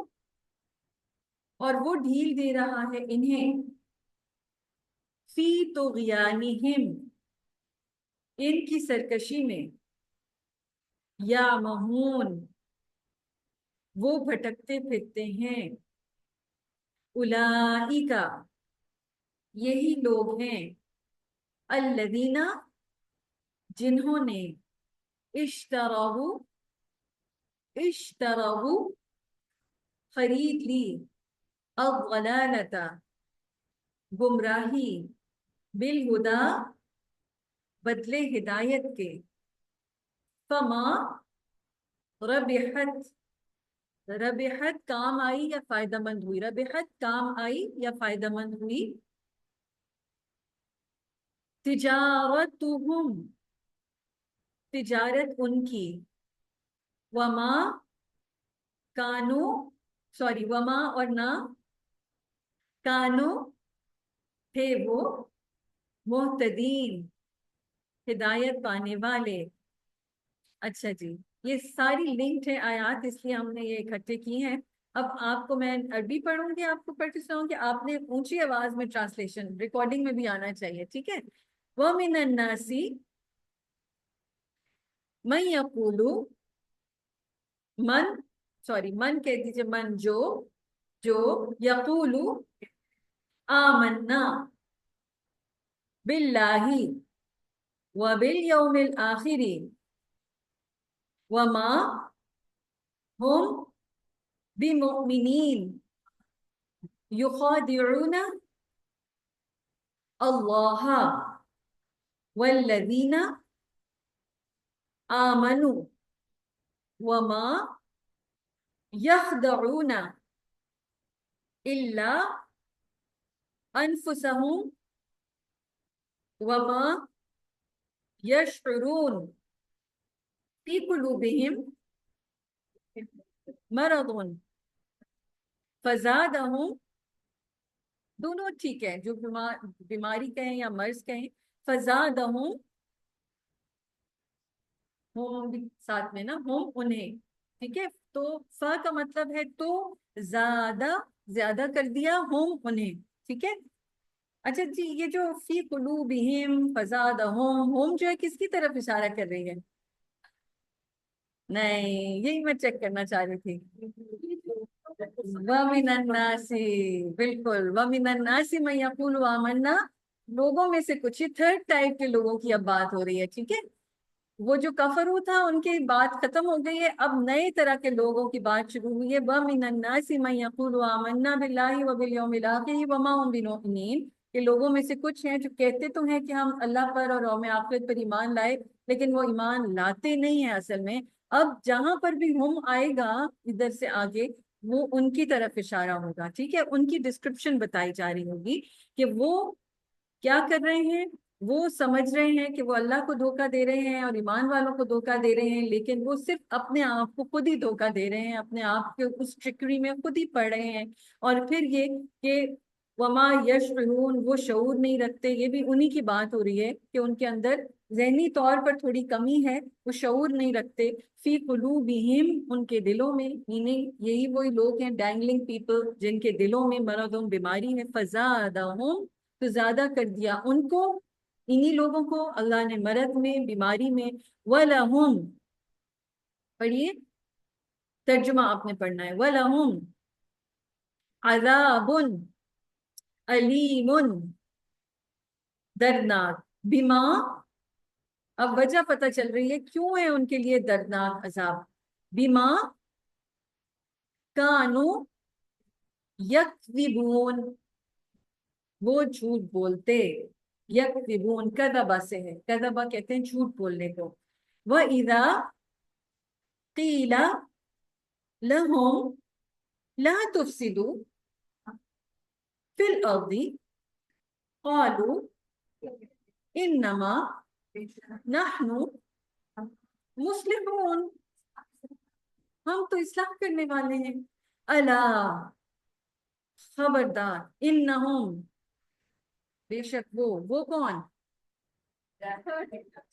اور وہ ڈھیل دے رہا ہے انہیں، فی طغیانہم ان کی سرکشی میں، یعمہون وہ بھٹکتے پھرتے ہیں، اولئک یہی لوگ ہیں، الذین جنہوں نے، اشتروا خرید لی، الضلالۃ گمراہی، بالہدی بدلے ہدایت کے، فما ربحت کام آئی یا فائدہ مند ہوئی، ربحت کام آئی یا فائدہ مند ہوئی، تجارتہم تجارت ان کی، وما وما اور نہ، کانو تھے وہ، محتدین ہدایت پانے والے۔ اچھا جی، یہ ساری لنکڈ ہے آیات، اس لیے ہم نے یہ اکٹھے کی ہیں۔ اب آپ کو میں عربی پڑھوں گی، آپ کو پڑھ کے سناؤں گی، آپ نے اونچی آواز میں ٹرانسلیشن ریکارڈنگ میں بھی آنا چاہیے، ٹھیک ہے؟ وَمِنَ النَّاسِ مَن یقول، من کہہ دیجئے، من جو یقول آمنا باللہ وبالیوم الآخر وما ہم بمؤمنین یخادعون اللہ والذین آمنوا وما یخدعون الا انفسهم وما یشعرون فی قلوبہم مرض فزادہم، دونوں ٹھیک ہے، جو بیماری کہیں یا مرض کہیں، فزادہم ہم بھی ساتھ میں نا، ہم انہیں، ٹھیک ہے؟ تو فا کا مطلب ہے تو، زیادہ زیادہ کر دیا ہم انہیں. ٹھیک ہے. اچھا جی، یہ جو فی قلوبہم فزادہم، ہم جو ہے کس کی طرف اشارہ کر رہی ہے؟ نہیں، یہی میں چیک کرنا چاہ رہی تھی. وَمِنَ النَّاسِ، بالکل، وَمِنَ النَّاسِ مَن يَقُولُ آمَنَّا، لوگوں میں سے کچھ ہی تھرڈ ٹائپ کے لوگوں کی اب بات ہو رہی ہے. ٹھیک ہے. وہ جو کفرو تھا ان کی بات ختم ہو گئی ہے، اب نئے طرح کے لوگوں کی بات شروع ہوئی ہے. وَمِنَ النَّاسِ مَن يَقُولُ آمَنَّا بِاللَّهِ وَبِالْيَوْمِ الْآخِرِ وَمَا هُم بِمُؤْمِنِينَ، کہ لوگوں میں سے کچھ ہیں جو کہتے تو ہیں کہ ہم اللہ پر اور یوم آخرت پر ایمان لائے، لیکن وہ ایمان لاتے نہیں ہیں اصل میں. اب جہاں پر بھی ہم آئے گا ادھر سے آگے، وہ ان کی طرف اشارہ ہوگا. ٹھیک ہے. ان کی ڈسکرپشن بتائی جا رہی ہوگی کہ وہ کیا کر رہے ہیں. وہ سمجھ رہے ہیں کہ وہ اللہ کو دھوکہ دے رہے ہیں اور ایمان والوں کو دھوکہ دے رہے ہیں، لیکن وہ صرف اپنے آپ کو خود ہی دھوکہ دے رہے ہیں، اپنے آپ کے اس ٹرکری میں خود ہی پڑ رہے ہیں. اور پھر یہ کہ وما یشعرون، وہ شعور نہیں رکھتے. یہ بھی انہی کی بات ہو رہی ہے کہ ان کے اندر ذہنی طور پر تھوڑی کمی ہے، وہ شعور نہیں رکھتے. فی قلوبہم، ان کے دلوں میں، یہی وہی لوگ ہیں ڈینگلنگ پیپل جن کے دلوں میں مرض، بیماری ہے. فزادہم، تو زیادہ کر دیا ان کو، انہی لوگوں کو اللہ نے مرض میں، بیماری میں. وَلَهُمْ، پڑھیے ترجمہ آپ نے پڑھنا ہے. وَلَهُمْ عَذَابٌ عَلِيمٌ، دردناک. بما، اب وجہ پتہ چل رہی ہے کیوں ہے ان کے لیے دردناک عذاب. بما کانوا یکذبون، وہ جھوٹ بولتے. یکذبون کذبا سے ہے، کذبا کہتے ہیں جھوٹ بولنے کو. وَإِذَا قِيلَ لَهُمْ لَا تُفْسِدُوا فِي الْأَرْضِ قَالُوا إِنَّمَا نَحْنُ مُصْلِحُونَ، ہم تو اصلاح کرنے والے ہیں. الا، خبردار. انہم، بے شک وہ کون؟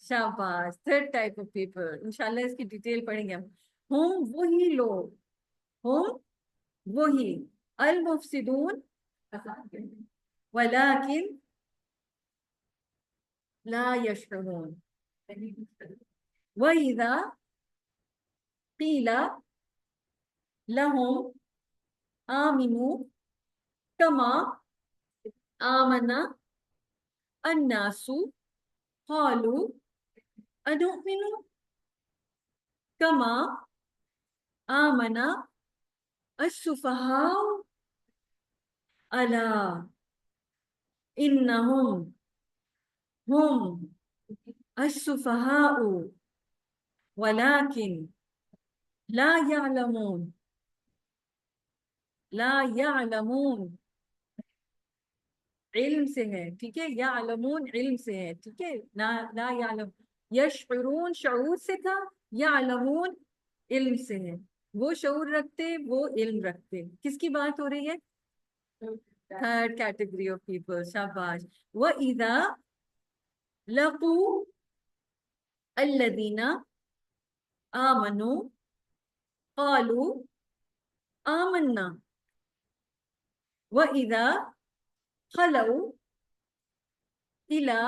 شاباش، تھرڈ ٹائپ آف پیپل. انشاءاللہ اس کی ڈیٹیل پڑھیں گے ہم. وہی لوگ، ہم وہی، المفسدون ولیکن لا یشعرون. وَإِذَا قِيلَ لَهُمْ آمِنُوا كَمَا آمَنَ النَّاسُ قَالُوا أَنُؤْمِنُ كَمَا آمَنَ السُّفَهَاءُ أَلَا إِنَّهُمْ هُمْ السُّفَهَاءُ وَلَكِنْ لا يعلمون. لا يعلمون علم سے ہے. ٹھیک ہے. یعلمون علم سے ہے. ٹھیک ہے. لا يعلم، یشعرون شعور سے تھا، یعلمون علم سے ہے. وہ شعور رکھتے، وہ علم رکھتے. کس کی بات ہو رہی ہے؟ Third category of people. شاباش. وَإِذَا لَقُوا الَّذِينَ آمَنُوا قَالُوا آمَنَّا وَإِذَا خَلَوْا إِلَى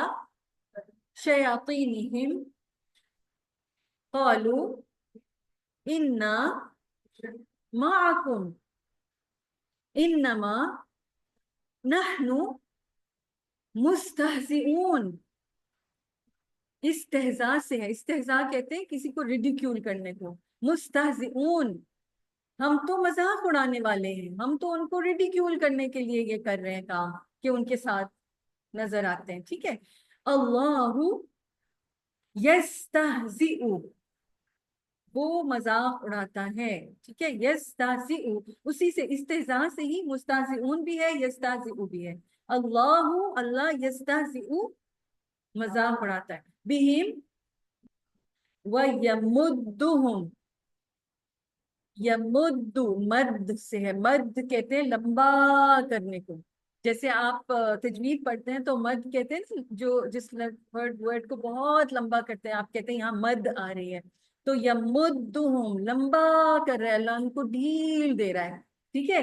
شَيَاطِينِهِمْ قَالُوا إِنَّا مَعَكُمْ إِنَّمَا نَحْنُ مُسْتَهْزِئُونَ. استہزاء سے ہے. استہزاء کہتے ہیں کسی کو ریڈیکیول کرنے کو. مستہزئون، ہم تو مذاق اڑانے والے ہیں، ہم تو ان کو ریڈیکیول کرنے کے لیے یہ کر رہے ہیں کام کہ ان کے ساتھ نظر آتے ہیں. ٹھیک ہے. اللہ یستہزئ، وہ مذاق اڑاتا ہے. ٹھیک ہے. یستہزئ، اسی سے استہزاء سے ہی مستہزئون بھی ہے، یستہزئ بھی ہے. اللہ یستہزئ مذاق اڑاتا ہے. بہم وَيَمُدُّهُمْ، یمد مد سے ہے. مد کہتے ہیں لمبا کرنے کو. جیسے آپ تجوید پڑھتے ہیں تو مد کہتے ہیں جو جس ورڈ کو بہت لمبا کرتے ہیں، آپ کہتے ہیں یہاں مد آ رہی ہے. تو یمدہم لمبا کر رہا ہے اللہ، ان کو ڈھیل دے رہا ہے. ٹھیک ہے.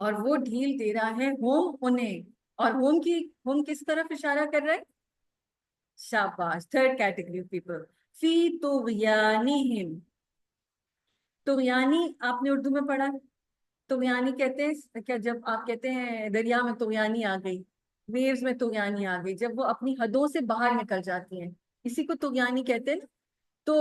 اور وہ ڈھیل دے رہا ہے ہوم انہیں. اور ہوم کس طرف اشارہ کر رہا ہے؟ شاباش، تھرڈ کیٹیگری آف پیپل. فی طغیانہم. طغیانی آپ نے اردو میں پڑھا. طغیانی کہتے ہیں کیا جب آپ کہتے ہیں دریا میں طغیانی آ گئی، ویوز میں طغیانی آ گئی، جب وہ اپنی حدوں سے باہر نکل جاتی ہیں، اسی کو طغیانی کہتے ہیں. تو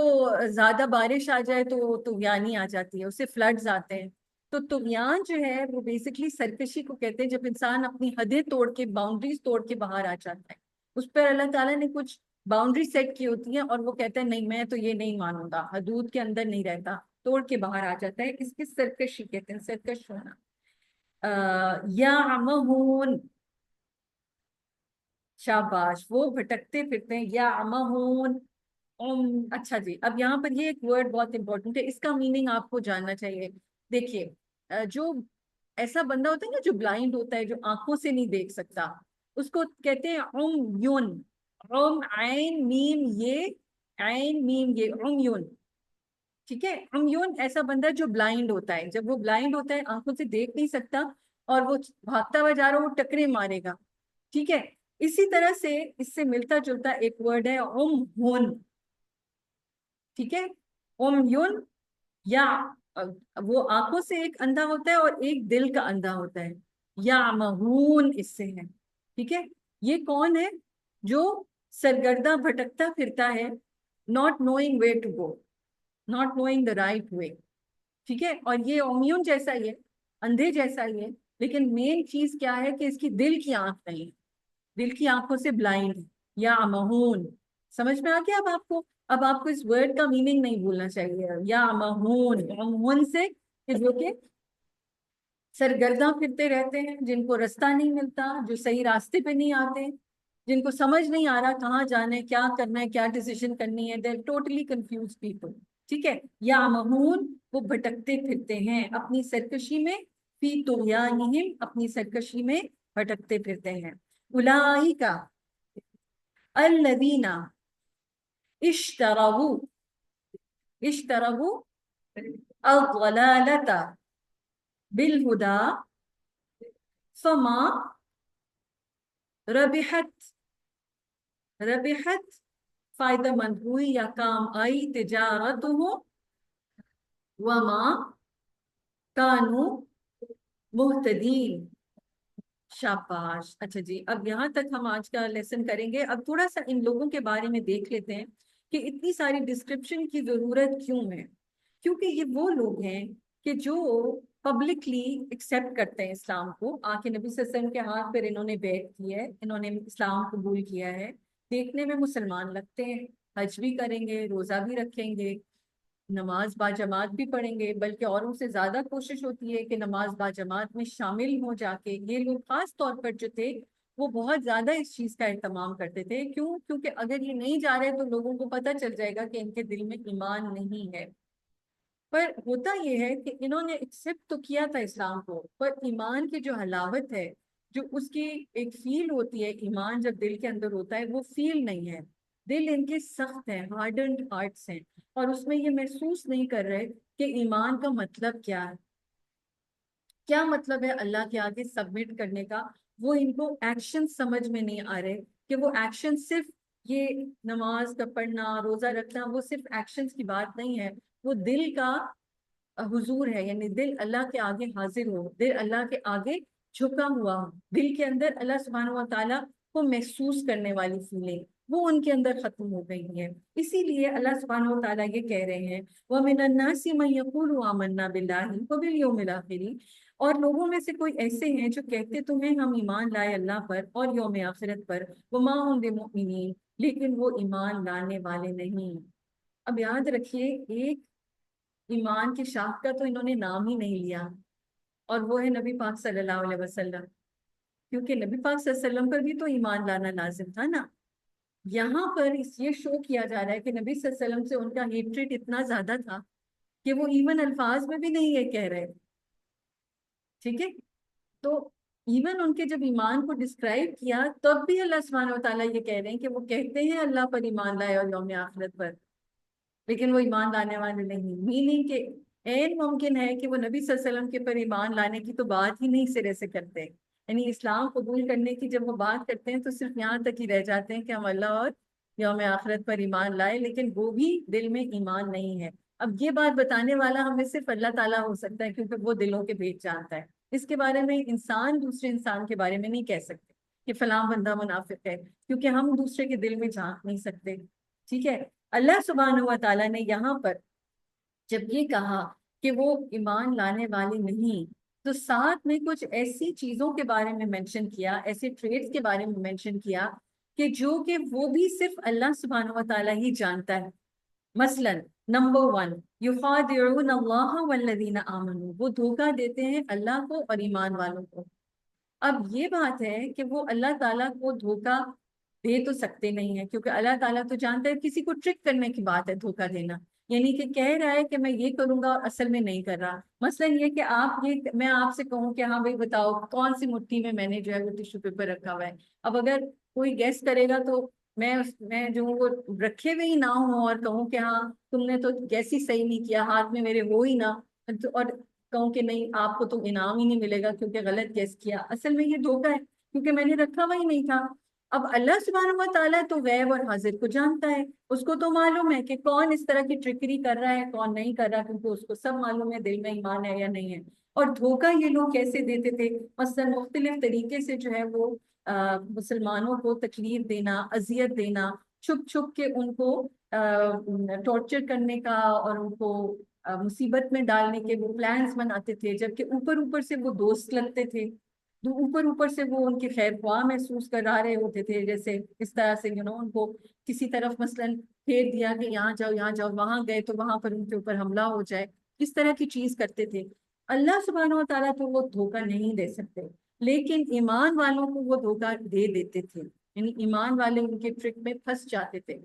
زیادہ بارش آ جائے تو طغیانی آ جاتی ہے، اس سے فلڈز آتے ہیں. تو طغیان جو ہے وہ بیسکلی سرکشی کو کہتے ہیں، جب انسان اپنی حدیں توڑ کے، باؤنڈریز توڑ کے باہر آ جاتا ہے. اس پر اللہ تعالیٰ نے کچھ باؤنڈری سیٹ کی ہوتی ہیں اور وہ کہتا ہے نہیں میں تو یہ نہیں مانوں گا، حدود کے اندر نہیں رہتا، توڑ کے باہر آ جاتا ہے. اس کی سرکشی کہتے ہیں، سرکش ہونا. یا امہون، شاباش، وہ بھٹکتے پھرتے ہیں. یا امہون. اچھا جی، اب یہاں پر یہ ایک ورڈ بہت امپورٹنٹ ہے، اس کا میننگ آپ کو جاننا چاہیے. دیکھیے جو ایسا بندہ ہوتا ہے نا جو بلائنڈ ہوتا ہے، جو آنکھوں سے نہیں دیکھ سکتا، اس کو کہتے ہیں عمیون. عین میم یہ، عین میم یہ، عمیون. ٹھیک ہے، عمیون ایسا بندہ جو بلائنڈ ہوتا ہے. جب وہ بلائنڈ ہوتا ہے، آنکھوں سے دیکھ نہیں سکتا، اور وہ بھاگتا ہوا جا رہا ہے، وہ ٹکرے مارے گا. ٹھیک ہے، اسی طرح سے اس سے ملتا جلتا ایک ورڈ ہے عمون. ٹھیک ہے، عمیون. یا وہ آنکھوں سے ایک اندھا ہوتا ہے اور ایک دل کا اندھا ہوتا ہے. یا مہون اس سے ہے. ٹھیک ہے، یہ کون ہے؟ جو سرگردہ بھٹکتا پھرتا ہے، not knowing where to go, not knowing the right way. ٹھیک ہے، اور یہ عمیون جیسا ہی ہے، اندھے جیسا ہی ہے، لیکن مین چیز کیا ہے کہ اس کی دل کی آنکھ نہیں، دل کی آنکھوں سے بلائنڈ ہے. یا مہون. سمجھ میں آ گیا اب آپ کو؟ اب آپ کو اس ورڈ کا میننگ نہیں بھولنا چاہیے. یا مہون، مہون سے جو کہ سرگرداں پھرتے رہتے ہیں، جن کو رستہ نہیں ملتا، جو صحیح راستے پہ نہیں آتے، جن کو سمجھ نہیں آ رہا کہاں جانا ہے، کیا کرنا ہے، کیا ڈیسیژن کرنی ہے. they're totally confused people. ٹھیک ہے، یا مہون، وہ بھٹکتے پھرتے ہیں اپنی سرکشی میں. فی طغیانہم، اپنی سرکشی میں بھٹکتے پھرتے ہیں. اولئک الذین اشتروا، اشتروا الضلالۃ بالہدی فما ربحت، ربحت فائدہ مند ہوئی یا کام آئی، تجارتہم وما کانوا مہتدین. شاباش. اچھا جی، اب یہاں تک ہم آج کا لیسن کریں گے. اب تھوڑا سا ان لوگوں کے بارے میں دیکھ لیتے ہیں کہ اتنی ساری ڈسکرپشن کی ضرورت کیوں ہے. کیونکہ یہ وہ لوگ ہیں کہ جو پبلکلی ایکسیپٹ کرتے ہیں اسلام کو. آ کے نبی صلی اللہ علیہ وسلم کے ہاتھ پر انہوں نے بیعت کی ہے، انہوں نے اسلام قبول کیا ہے، دیکھنے میں مسلمان لگتے ہیں، حج بھی کریں گے، روزہ بھی رکھیں گے، نماز با جماعت بھی پڑھیں گے، بلکہ اوروں سے زیادہ کوشش ہوتی ہے کہ نماز با جماعت میں شامل ہو جا کے. یہ لوگ خاص طور پر جو تھے وہ بہت زیادہ اس چیز کا اہتمام کرتے تھے. کیوں؟ کیونکہ اگر یہ نہیں جا رہے تو لوگوں کو پتہ چل جائے گا کہ ان کے دل میں ایمان نہیں ہے. پر ہوتا یہ ہے کہ انہوں نے ایکسیپٹ تو کیا تھا اسلام کو، پر ایمان کی جو حلاوت ہے، جو اس کی ایک فیل ہوتی ہے، ایمان جب دل کے اندر ہوتا ہے وہ فیل نہیں ہے. دل ان کے سخت ہیں، ہارڈنڈ ہارٹس ہیں، اور اس میں یہ محسوس نہیں کر رہے کہ ایمان کا مطلب کیا ہے، کیا مطلب ہے اللہ کے آگے سبمٹ کرنے کا. وہ ان کو ایکشن سمجھ میں نہیں آ رہے کہ وہ ایکشن صرف یہ نماز کا پڑھنا، روزہ رکھنا، وہ صرف ایکشنز کی بات نہیں ہے، وہ دل کا حضور ہے. یعنی دل اللہ کے آگے حاضر ہو، دل اللہ کے آگے جھکا ہوا ہو، دل کے اندر اللہ سبحانہ و تعالیٰ کو محسوس کرنے والی فیلنگ وہ ان کے اندر ختم ہو گئی ہے. اسی لیے اللہ سبحانہ و تعالیٰ یہ کہہ رہے ہیں وَمِنَ النَّاسِ مَن يَقُولُ آمَنَّا بِاللَّهِ وَبِالْيَوْمِ الْآخِرِ، اور لوگوں میں سے کوئی ایسے ہیں جو کہتے تو ہیں ہم ایمان لائے اللہ پر اور یوم آخرت پر، وَمَا هُم بِمُؤْمِنِينَ، لیکن وہ ایمان لانے والے نہیں. اب یاد رکھیے ایک ایمان کی شاخ کا تو انہوں نے نام ہی نہیں لیا، اور وہ ہے نبی پاک صلی اللہ علیہ وسلم. کیونکہ نبی پاک صلی اللہ علیہ وسلم پر بھی تو ایمان لانا لازم تھا نا. یہاں پر یہ شو کیا جا رہا ہے کہ نبی صلی اللہ علیہ وسلم سے ان کا ہیٹریٹ اتنا زیادہ تھا کہ وہ ایون الفاظ میں بھی نہیں یہ کہہ رہے. ٹھیک ہے، تو ایون ان کے جب ایمان کو ڈسکرائب کیا تب بھی اللہ سبحانہ و تعالیٰ یہ کہہ رہے ہیں کہ وہ کہتے ہیں اللہ پر ایمان لائے اور یوم آخرت پر، لیکن وہ ایمان لانے والے نہیں. میننگ کہ این ممکن ہے کہ وہ نبی صلی اللہ علیہ وسلم کے پر ایمان لانے کی تو بات ہی نہیں سرے سے کرتے، یعنی اسلام قبول کرنے کی جب وہ بات کرتے ہیں تو صرف یہاں تک ہی رہ جاتے ہیں کہ ہم اللہ اور یوم آخرت پر ایمان لائے، لیکن وہ بھی دل میں ایمان نہیں ہے۔ اب یہ بات بتانے والا ہمیں صرف اللہ تعالیٰ ہو سکتا ہے، کیونکہ وہ دلوں کے بھید جانتا ہے۔ اس کے بارے میں انسان دوسرے انسان کے بارے میں نہیں کہہ سکتے کہ فلاں بندہ منافق ہے، کیونکہ ہم دوسرے کے دل میں جھانک نہیں سکتے، ٹھیک ہے۔ اللہ سبحانہ و تعالیٰ نے یہاں پر جب یہ کہا کہ وہ ایمان لانے والے نہیں، تو ساتھ میں کچھ ایسی چیزوں کے بارے میں مینشن کیا، ایسے ٹریٹس کے بارے میں مینشن کیا کہ جو کہ وہ بھی صرف اللہ سبحانہ و تعالیٰ ہی جانتا ہے۔ مثلا نمبر 1، یخادعون اللہ والذین آمنوا، وہ دھوکہ دیتے ہیں اللہ کو اور ایمان والوں کو۔ اب یہ بات ہے کہ وہ اللہ تعالیٰ کو دھوکہ دے تو سکتے نہیں ہیں، کیونکہ اللہ تعالیٰ تو جانتا ہے کسی کو ٹرک کرنے کی بات ہے دھوکہ دینا، یعنی کہ کہہ رہا ہے کہ میں یہ کروں گا اور اصل میں نہیں کر رہا۔ مثلا یہ کہ میں آپ سے کہوں کہ ہاں بھائی بتاؤ کون سی مٹھی میں نے جو ہے وہ ٹیشو پیپر رکھا ہوا ہے، اب اگر کوئی گیس کرے گا تو میں جو ہوں وہ رکھے ہوئے ہی نہ ہوں اور کہوں کہ ہاں تم نے تو گیس ہی صحیح نہیں کیا، ہاتھ میں میرے ہو ہی نہ، اور کہوں کہ نہیں آپ کو تو انعام ہی نہیں ملے گا کیونکہ غلط گیس کیا، اصل میں یہ دھوکہ ہے کیونکہ میں نے رکھا ہوا ہی نہیں تھا۔ اب اللہ سبحانہ و تعالیٰ تو غیب اور حاضر کو جانتا ہے، اس کو تو معلوم ہے کہ کون اس طرح کی ٹرکری کر رہا ہے کون نہیں کر رہا، کیونکہ اس کو سب معلوم ہے دل میں ایمان ہے یا نہیں ہے۔ اور دھوکہ یہ لوگ کیسے دیتے تھے؟ مثلا مختلف طریقے سے جو ہے وہ مسلمانوں کو تکلیف دینا، اذیت دینا، چھپ چھپ کے ان کو ٹارچر کرنے کا اور ان کو مصیبت میں ڈالنے کے وہ پلانز بناتے تھے، جبکہ اوپر اوپر سے وہ دوست لگتے تھے، اوپر اوپر سے وہ ان کے خیر خواہ محسوس کرا رہے ہوتے تھے، جیسے اس طرح سے ان کو کسی طرف مثلا پھیر دیا کہ یہاں جاؤ یہاں جاؤ، وہاں گئے تو وہاں پر ان کے اوپر حملہ ہو جائے، اس طرح کی چیز کرتے تھے۔ اللہ سبحانہ و تعالیٰ تو وہ دھوکہ نہیں دے سکتے، لیکن ایمان والوں کو وہ دھوکہ دے دیتے تھے، یعنی ایمان والے ان کے ٹرک میں پھنس جاتے تھے۔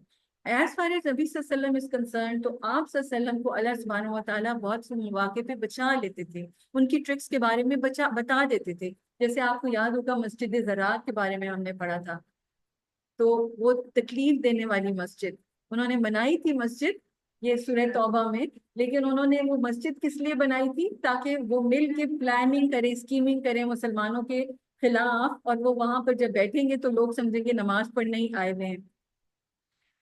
ایز فار ایز نبی صلی اللہ علیہ وسلم از کنسرن، تو آپ صلی اللہ علیہ وسلم کو اللہ سبحانہ و تعالیٰ بہت سے مواقع پہ بچا لیتے تھے، ان کی ٹرکس کے بارے میں بتا دیتے تھے۔ جیسے آپ کو یاد ہوگا مسجد زراعت کے بارے میں ہم نے پڑھا تھا، تو وہ تکلیف دینے والی مسجد انہوں نے بنائی تھی مسجد، یہ سورہ توبہ میں، لیکن انہوں نے وہ مسجد کس لیے بنائی تھی؟ تاکہ وہ مل کے پلاننگ کرے، اسکیمنگ کرے مسلمانوں کے خلاف، اور وہ وہاں پر جب بیٹھیں گے تو لوگ سمجھیں گے نماز پڑھنے ہی آئے ہوئے ہیں۔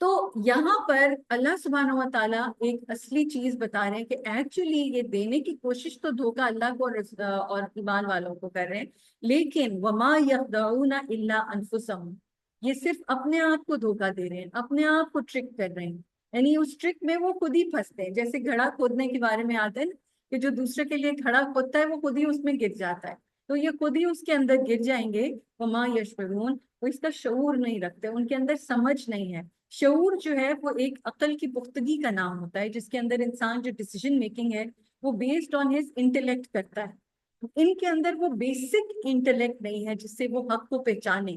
تو یہاں پر اللہ سبحانہ و تعالیٰ ایک اصلی چیز بتا رہے ہیں کہ ایکچولی یہ دینے کی کوشش تو دھوکہ اللہ کو اور ایمان والوں کو کر رہے ہیں، لیکن وما یخدعون الا انفسهم، یہ صرف اپنے آپ کو دھوکہ دے رہے ہیں، اپنے آپ کو ٹرک کر رہے ہیں، یعنی اس ٹرک میں وہ خود ہی پھنستے ہیں۔ جیسے گھڑا کھودنے کے بارے میں آتا ہے نا کہ جو دوسرے کے لیے گھڑا کھودتا ہے وہ خود ہی اس میں گر جاتا ہے، تو یہ خود ہی اس کے اندر گر جائیں گے۔ وما یشعرون، وہ اس کا شعور نہیں رکھتے، ان کے اندر سمجھ نہیں ہے۔ شعور جو ہے وہ ایک عقل کی پختگی کا نام ہوتا ہے، جس کے اندر انسان جو ڈیسیژن میکنگ ہے وہ بیسڈ آن ہز انٹلیکٹ کرتا ہے۔ ان کے اندر وہ بیسک انٹلیکٹ نہیں ہے جس سے وہ حق کو پہچانے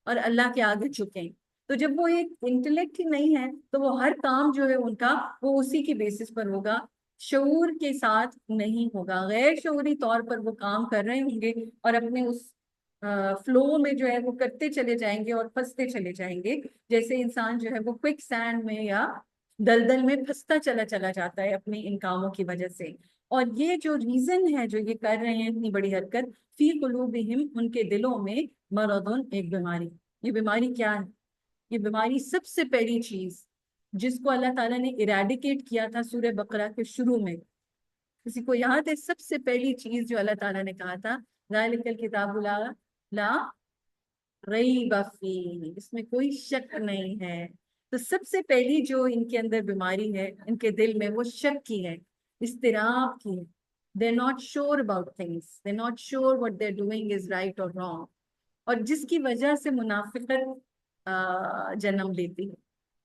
اور اللہ کے آگے جھکیں۔ تو جب وہ ایک انٹلیکٹ ہی نہیں ہے تو وہ ہر کام جو ہے ان کا وہ اسی کی بیسس پر ہوگا، شعور کے ساتھ نہیں ہوگا، غیر شعوری طور پر وہ کام کر رہے ہوں گے اور اپنے اس فلو میں جو ہے وہ کرتے چلے جائیں گے اور پھنستے چلے جائیں گے، جیسے انسان جو ہے وہ کوئک سینڈ میں یا دلدل میں پھنستا چلا جاتا ہے اپنے ان کاموں کی وجہ سے۔ اور یہ جو ریزن ہے جو یہ کر رہے ہیں اتنی بڑی حرکت، فی قلوبہم، ان کے دلوں میں، مرض، ایک بیماری۔ یہ بیماری کیا ہے؟ یہ بیماری سب سے پہلی چیز جس کو اللہ تعالیٰ نے ایریڈیکیٹ کیا تھا سورہ بقرہ کے شروع میں، کسی کو یاد ہے سب سے پہلی چیز جو اللہ تعالیٰ نے کہا تھا؟ ذالک الکتاب لا ریب فیہ، اس میں کوئی شک نہیں ہے۔ تو سب سے پہلی جو ان کے اندر بیماری ہے ان کے دل میں، وہ شک کی ہے، اضطراب کی ہے۔ they're not sure about things, they're not sure what they're doing is right or wrong، اور جس کی وجہ سے منافقت جنم لیتی ہے،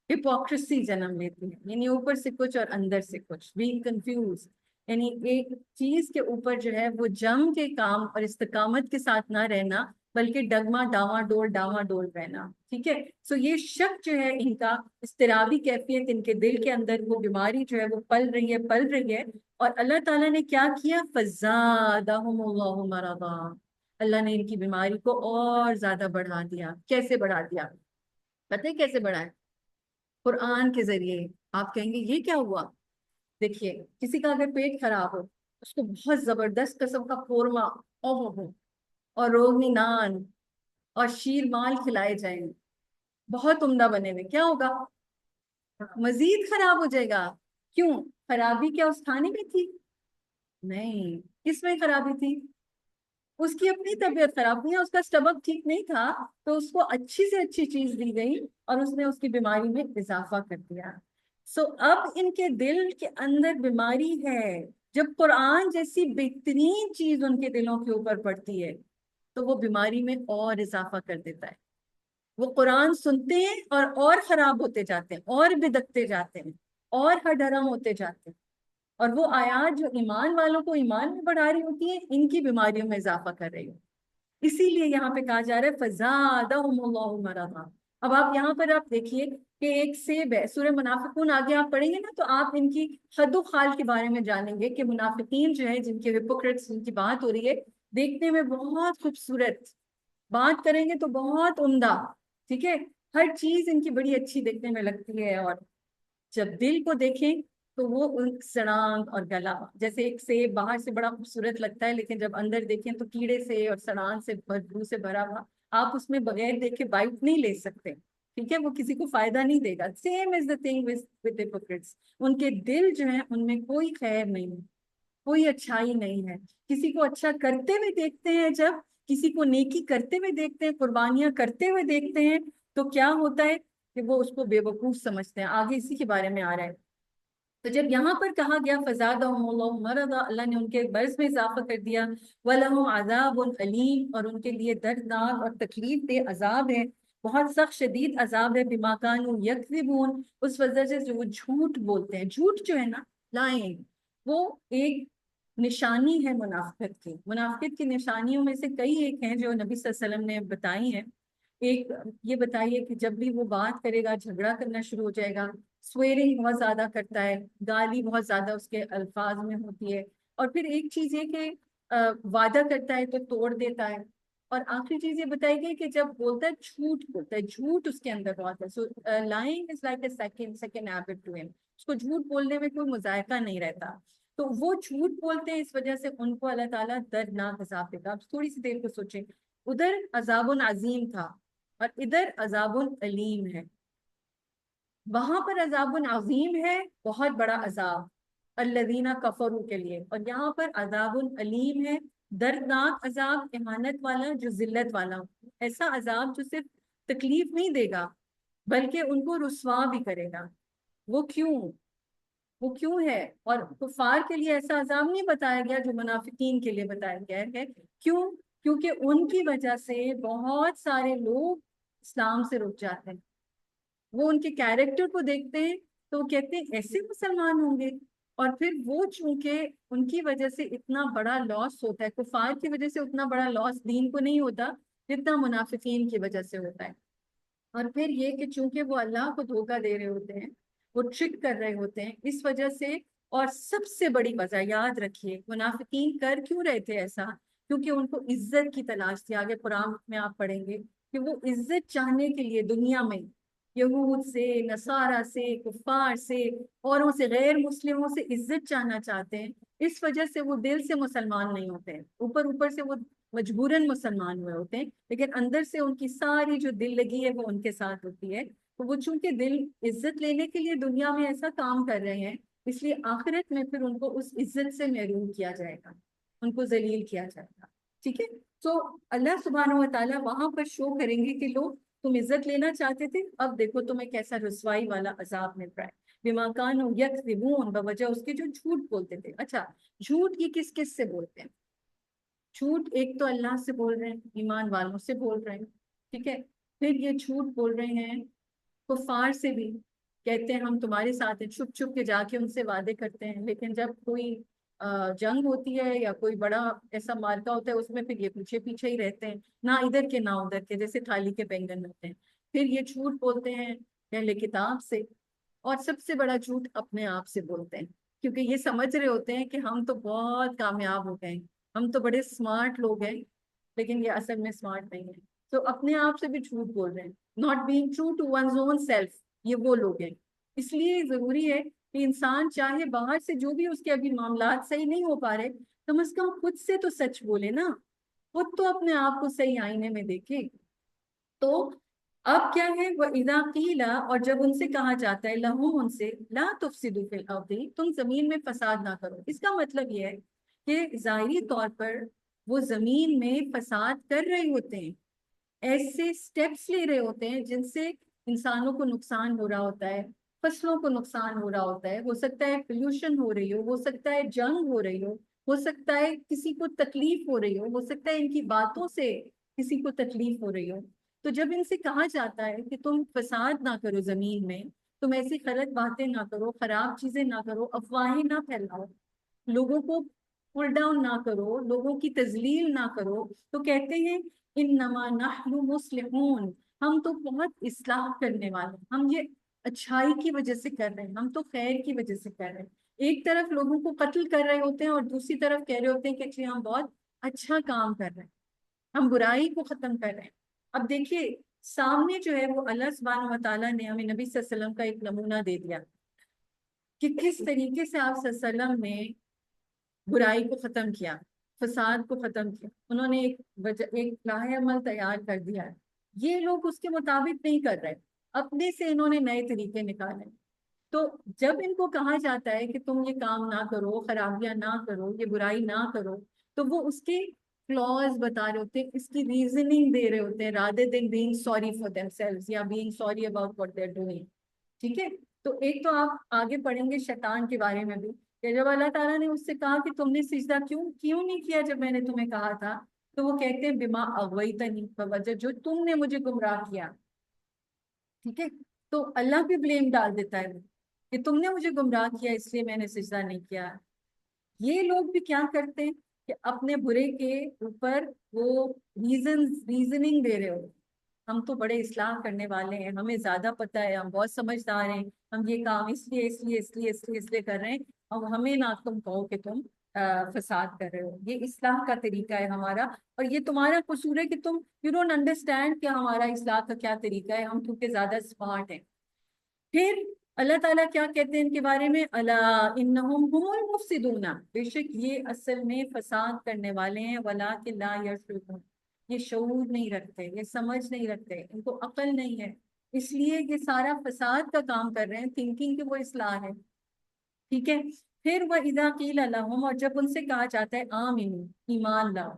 ہپوکریسی جنم لیتی ہے، یعنی اوپر سے کچھ اور اندر سے کچھ، being confused، یعنی ایک چیز کے اوپر جو ہے وہ جم کے کام اور استقامت کے ساتھ نہ رہنا، بلکہ ڈگما ڈاواں ڈول رہنا، ٹھیک ہے۔ سو یہ شک جو ہے ان کا، اضطرابی کیفیت ان کے دل کے اندر، وہ بیماری جو ہے وہ پل رہی ہے، اور اللہ تعالیٰ نے کیا کیا؟ فزادہم اللہ مرضا، اللہ نے ان کی بیماری کو اور زیادہ بڑھا دیا۔ کیسے بڑھا دیا؟ پتہ ہے کیسے بڑھا ہے؟ قرآن کے ذریعے۔ آپ کہیں گے یہ کیا ہوا؟ دیکھیے کسی کا اگر پیٹ خراب ہو، اس کو بہت زبردست قسم کا قورمہ ہو اور روغنی نان اور شیر مال کھلائے جائیں، بہت عمدہ بنے ہوئے، کیا ہوگا؟ مزید خراب ہو جائے گا۔ کیوں؟ خرابی کیا اس کھانے میں تھی؟ نہیں، کس میں خرابی تھی؟ اس کی اپنی طبیعت خراب ہوئی، اس کا اسٹمک ٹھیک نہیں تھا، تو اس کو اچھی سے اچھی چیز دی گئی اور اس نے اس کی بیماری میں اضافہ کر دیا۔ سو اب ان کے دل کے اندر بیماری ہے، جب قرآن جیسی بہترین چیز ان کے دلوں کے اوپر پڑتی ہے تو وہ بیماری میں اور اضافہ کر دیتا ہے۔ وہ قرآن سنتے ہیں اور خراب ہوتے جاتے ہیں، اور بدکتے جاتے ہیں، اور ہڈرم ہوتے جاتے ہیں، اور وہ آیات جو ایمان والوں کو ایمان میں بڑھا رہی ہوتی ہیں، ان کی بیماریوں میں اضافہ کر رہی ہوتی ہے۔ اسی لیے یہاں پہ کہا جا رہا ہے فَزَادَهُمُ اللَّهُ مَرَضًا۔ اب آپ یہاں پر آپ دیکھیے کہ ایک سیب ہے، سورہ منافقون آگے آپ پڑھیں گے نا تو آپ ان کی حد و خال کے بارے میں جانیں گے کہ منافقین جو ہے، جن کے ہپوکریٹس جن کی بات ہو رہی ہے، دیکھنے میں بہت خوبصورت، بات کریں گے تو بہت عمدہ، ٹھیک ہے، ہر چیز ان کی بڑی اچھی دیکھنے میں لگتی ہے، اور جب دل کو دیکھیں تو وہ سڑانگ اور گلا، جیسے ایک سیب باہر سے بڑا خوبصورت لگتا ہے لیکن جب اندر دیکھیں تو کیڑے سے اور سڑانگ سے بدبو سے بھرا ہوا، آپ اس میں بغیر دیکھے بائٹ نہیں لے سکتے، ٹھیک ہے، وہ کسی کو فائدہ نہیں دے گا۔ Same is the thing with hypocrites، ان کے دل جو ہیں ان میں کوئی خیر نہیں ہے، کوئی اچھائی نہیں ہے۔ کسی کو اچھا کرتے ہوئے دیکھتے ہیں، جب کسی کو نیکی کرتے ہوئے دیکھتے ہیں، قربانیاں کرتے ہوئے دیکھتے ہیں، تو کیا ہوتا ہے کہ وہ اس کو بے وقوف سمجھتے ہیں۔ آگے اسی کے بارے میں آ رہا ہے۔ تو جب یہاں پر کہا گیا فَزَادَهُمُ اللَّهُ مَرَضًا، اللہ نے ان کے مرض میں اضافہ کر دیا، وَلَهُمْ عَذَابٌ أَلِيمٌ، اور ان کے لیے دردناک اور تکلیف دہ عذاب ہے، بہت سخت شدید عذاب ہے، بِمَا كَانُوا يَكْذِبُونَ، اس وجہ سے جو وہ جھوٹ بولتے ہیں۔ جھوٹ جو ہے نا، لائیں، وہ ایک نشانی ہے منافقت کی۔ منافقت کی نشانیوں میں سے کئی ایک ہیں جو نبی صلی اللہ علیہ وسلم نے بتائی ہیں۔ ایک یہ بتائیے کہ جب بھی وہ بات کرے گا جھگڑا کرنا شروع ہو جائے گا، سویرنگ بہت زیادہ کرتا ہے، گالی بہت زیادہ اس کے الفاظ میں ہوتی ہے، اور پھر ایک چیز یہ کہ وعدہ کرتا ہے تو توڑ دیتا ہے، اور آخری چیز یہ بتائی گئی کہ جب بولتا ہے جھوٹ بولتا ہے، جھوٹ اس کے اندر بہت ہے۔ So lying is like a second habit to ہم، اس کو جھوٹ بولنے میں کوئی مذائقہ نہیں رہتا، تو وہ جھوٹ بولتے ہیں، اس وجہ سے ان کو اللہ تعالیٰ دردناک عذاب دیتا۔ اب تھوڑی سی دیر کو سوچیں، ادھر عذاب عظیم تھا اور ادھر عذاب علیم ہے۔ وہاں پر عذاب عظیم ہے، بہت بڑا عذاب الذین کفروا کے لیے، اور یہاں پر عذاب علیم ہے، دردناک عذاب، اہانت والا، جو ذلت والا، ایسا عذاب جو صرف تکلیف نہیں دے گا بلکہ ان کو رسوا بھی کرے گا۔ وہ کیوں؟ وہ کیوں ہے؟ اور کفار کے لیے ایسا عذاب نہیں بتایا گیا جو منافقین کے لیے بتایا گیا ہے۔ کیوں؟ کیونکہ ان کی وجہ سے بہت سارے لوگ اسلام سے رک جاتے ہیں، وہ ان کے کیریکٹر کو دیکھتے ہیں تو وہ کہتے ہیں ایسے مسلمان ہوں گے، اور پھر وہ چونکہ ان کی وجہ سے اتنا بڑا لاس ہوتا ہے، کفار کی وجہ سے اتنا بڑا لاس دین کو نہیں ہوتا جتنا منافقین کی وجہ سے ہوتا ہے۔ اور پھر یہ کہ چونکہ وہ اللہ کو دھوکہ دے رہے ہوتے ہیں، وہ ٹرک کر رہے ہوتے ہیں، اس وجہ سے، اور سب سے بڑی وجہ یاد رکھیے منافقین کر کیوں رہے تھے ایسا؟ کیونکہ ان کو عزت کی تلاش تھی۔ آگے قرآن میں آپ پڑھیں گے کہ وہ عزت چاہنے کے لیے دنیا میں یہود سے، نصارہ سے، کفار سے، اوروں سے، غیر مسلموں سے عزت چاہنا چاہتے ہیں، اس وجہ سے وہ دل سے مسلمان نہیں ہوتے ہیں، اوپر اوپر سے وہ مجبوراً مسلمان ہوئے ہوتے ہیں، لیکن اندر سے ان کی ساری جو دل لگی ہے وہ ان کے ساتھ ہوتی ہے، تو وہ چونکہ دل عزت لینے کے لیے دنیا میں ایسا کام کر رہے ہیں، اس لیے آخرت میں پھر ان کو اس عزت سے محروم کیا جائے گا، ان کو ذلیل کیا جائے گا، ٹھیک ہے۔ تو اللہ سبحانہ و تعالیٰ وہاں پر شو کریں گے کہ لوگ تم عزت لینا چاہتے تھے، اب دیکھو تمہیں کیسا رسوائی والا عذاب مل رہا ہے، بما کانوا یکذبون، بوجہ اس کے جو جھوٹ بولتے تھے۔ اچھا، جھوٹ یہ کس کس سے بولتے ہیں؟ جھوٹ ایک تو اللہ سے بول رہے ہیں، ایمان والوں سے بول رہے ہیں، ٹھیک ہے، پھر یہ جھوٹ بول رہے ہیں کفار سے بھی، کہتے ہیں ہم تمہارے ساتھ ہیں، چھپ چھپ کے جا کے ان سے وعدے کرتے ہیں، لیکن جب کوئی جنگ ہوتی ہے یا کوئی بڑا ایسا مارکا ہوتا ہے اس میں پھر یہ پیچھے پیچھے ہی رہتے ہیں، نہ ادھر کے نہ ادھر کے، جیسے تھالی کے بینگن ہوتے ہیں۔ پھر یہ جھوٹ بولتے ہیں پہلے کتاب سے، اور سب سے بڑا جھوٹ اپنے آپ سے بولتے ہیں، کیونکہ یہ سمجھ رہے ہوتے ہیں کہ ہم تو بہت کامیاب ہو گئے، ہم تو بڑے اسمارٹ لوگ ہیں، لیکن یہ اصل میں اسمارٹ نہیں ہے، تو اپنے آپ سے بھی جھوٹ بول رہے ہیں، not being true to one's own self, یہ وہ لوگ ہیں۔ اس لیے ضروری ہے کہ انسان چاہے باہر سے جو بھی اس کے ابھی معاملات صحیح نہیں ہو پا رہے، کم از کم خود سے تو سچ بولے نا، خود تو اپنے آپ کو صحیح آئینے میں دیکھے۔ تو اب کیا ہے، وہ اذا قیل، اور جب ان سے کہا جاتا ہے، لہم ان سے، لا تفسدوا فی الارض، تم زمین میں فساد نہ کرو، اس کا مطلب یہ ہے کہ ظاہری طور پر وہ زمین میں فساد کر رہے ہوتے ہیں، ایسے سٹیپس لے رہے ہوتے ہیں جن سے انسانوں کو نقصان ہو رہا ہوتا ہے، فصلوں کو نقصان ہو رہا ہوتا ہے، ہو سکتا ہے پولوشن ہو رہی ہو سکتا ہے جنگ ہو رہی ہو سکتا ہے کسی کو تکلیف ہو رہی ہو سکتا ہے ان کی باتوں سے کسی کو تکلیف ہو رہی ہو۔ تو جب ان سے کہا جاتا ہے کہ تم فساد نہ کرو زمین میں، تم ایسی غلط باتیں نہ کرو، خراب چیزیں نہ کرو، افواہیں نہ پھیلاؤ، لوگوں کو پل ڈاؤن نہ کرو، لوگوں کی تذلیل نہ کرو، تو کہتے ہیں انما نحن مصلحون، ہم تو بہت اصلاح کرنے والے ہیں، ہم یہ اچھائی کی وجہ سے کر رہے ہیں، ہم تو خیر کی وجہ سے کر رہے ہیں۔ ایک طرف لوگوں کو قتل کر رہے ہوتے ہیں اور دوسری طرف کہہ رہے ہوتے ہیں کہ جی ہم بہت اچھا کام کر رہے ہیں، ہم برائی کو ختم کر رہے ہیں۔ اب دیکھیے سامنے جو ہے وہ اللہ سبحانہ و تعالیٰ نے ہمیں نبی صلی اللہ علیہ وسلم کا ایک نمونہ دے دیا کہ کس طریقے سے آپ صلی اللہ علیہ وسلم نے برائی کو ختم کیا، فساد کو ختم کیا، انہوں نے ایک راہ عمل تیار کر دیا ہے۔ یہ لوگ اس کے مطابق نہیں کر رہے، اپنے سے انہوں نے نئے طریقے نکالے۔ تو جب ان کو کہا جاتا ہے کہ تم یہ کام نہ کرو، خرابیاں نہ کرو، یہ برائی نہ کرو، تو وہ اس کے فلاز بتا رہے ہوتے ہیں، اس کی ریزننگ دے رہے ہوتے ہیں rather than being sorry for themselves یا being sorry about what they're doing۔ ٹھیک ہے، تو ایک تو آپ آگے پڑھیں گے شیطان کے بارے میں بھی، کہ جب اللہ تعالیٰ نے اس سے کہا کہ تم نے سجدہ کیوں نہیں کیا جب میں نے تمہیں کہا تھا، تو وہ کہتے ہیں بما اغویتنی، بوجہ جو تم نے مجھے گمراہ کیا۔ ٹھیک ہے، تو اللہ بھی بلیم ڈال دیتا ہے کہ تم نے مجھے گمراہ کیا اس لیے میں نے سجدہ نہیں کیا۔ یہ لوگ بھی کیا کرتے ہیں کہ اپنے برے کے اوپر وہ ریزننگ دے رہے ہو، ہم تو بڑے اصلاح کرنے والے ہیں، ہمیں زیادہ پتہ ہے، ہم بہت سمجھدار ہیں، ہم یہ کام اس لیے کر رہے ہیں، اور ہمیں نہ تم کہو کہ تم فساد کر رہے ہو، یہ اصلاح کا طریقہ ہے ہمارا، اور یہ تمہارا قصور ہے کہ تم یو ڈونٹ انڈرسٹینڈ کہ ہمارا اصلاح کا کیا طریقہ ہے، ہم کیونکہ زیادہ اسمارٹ ہیں۔ پھر اللہ تعالیٰ کیا کہتے ہیں ان کے بارے میں، الا انہم هم المفسدون، بے شک یہ اصل میں فساد کرنے والے ہیں، ولکن لا یشعرون، یہ شعور نہیں رکھتے، یہ سمجھ نہیں رکھتے، ان کو عقل نہیں ہے، اس لیے یہ سارا فساد کا کام کر رہے ہیں تھنکنگ کہ وہ اصلاح ہے۔ ٹھیک ہے، پھر وہ اذا قیل لہم، اور جب ان سے کہا جاتا ہے آمنو، ایمان لاؤ،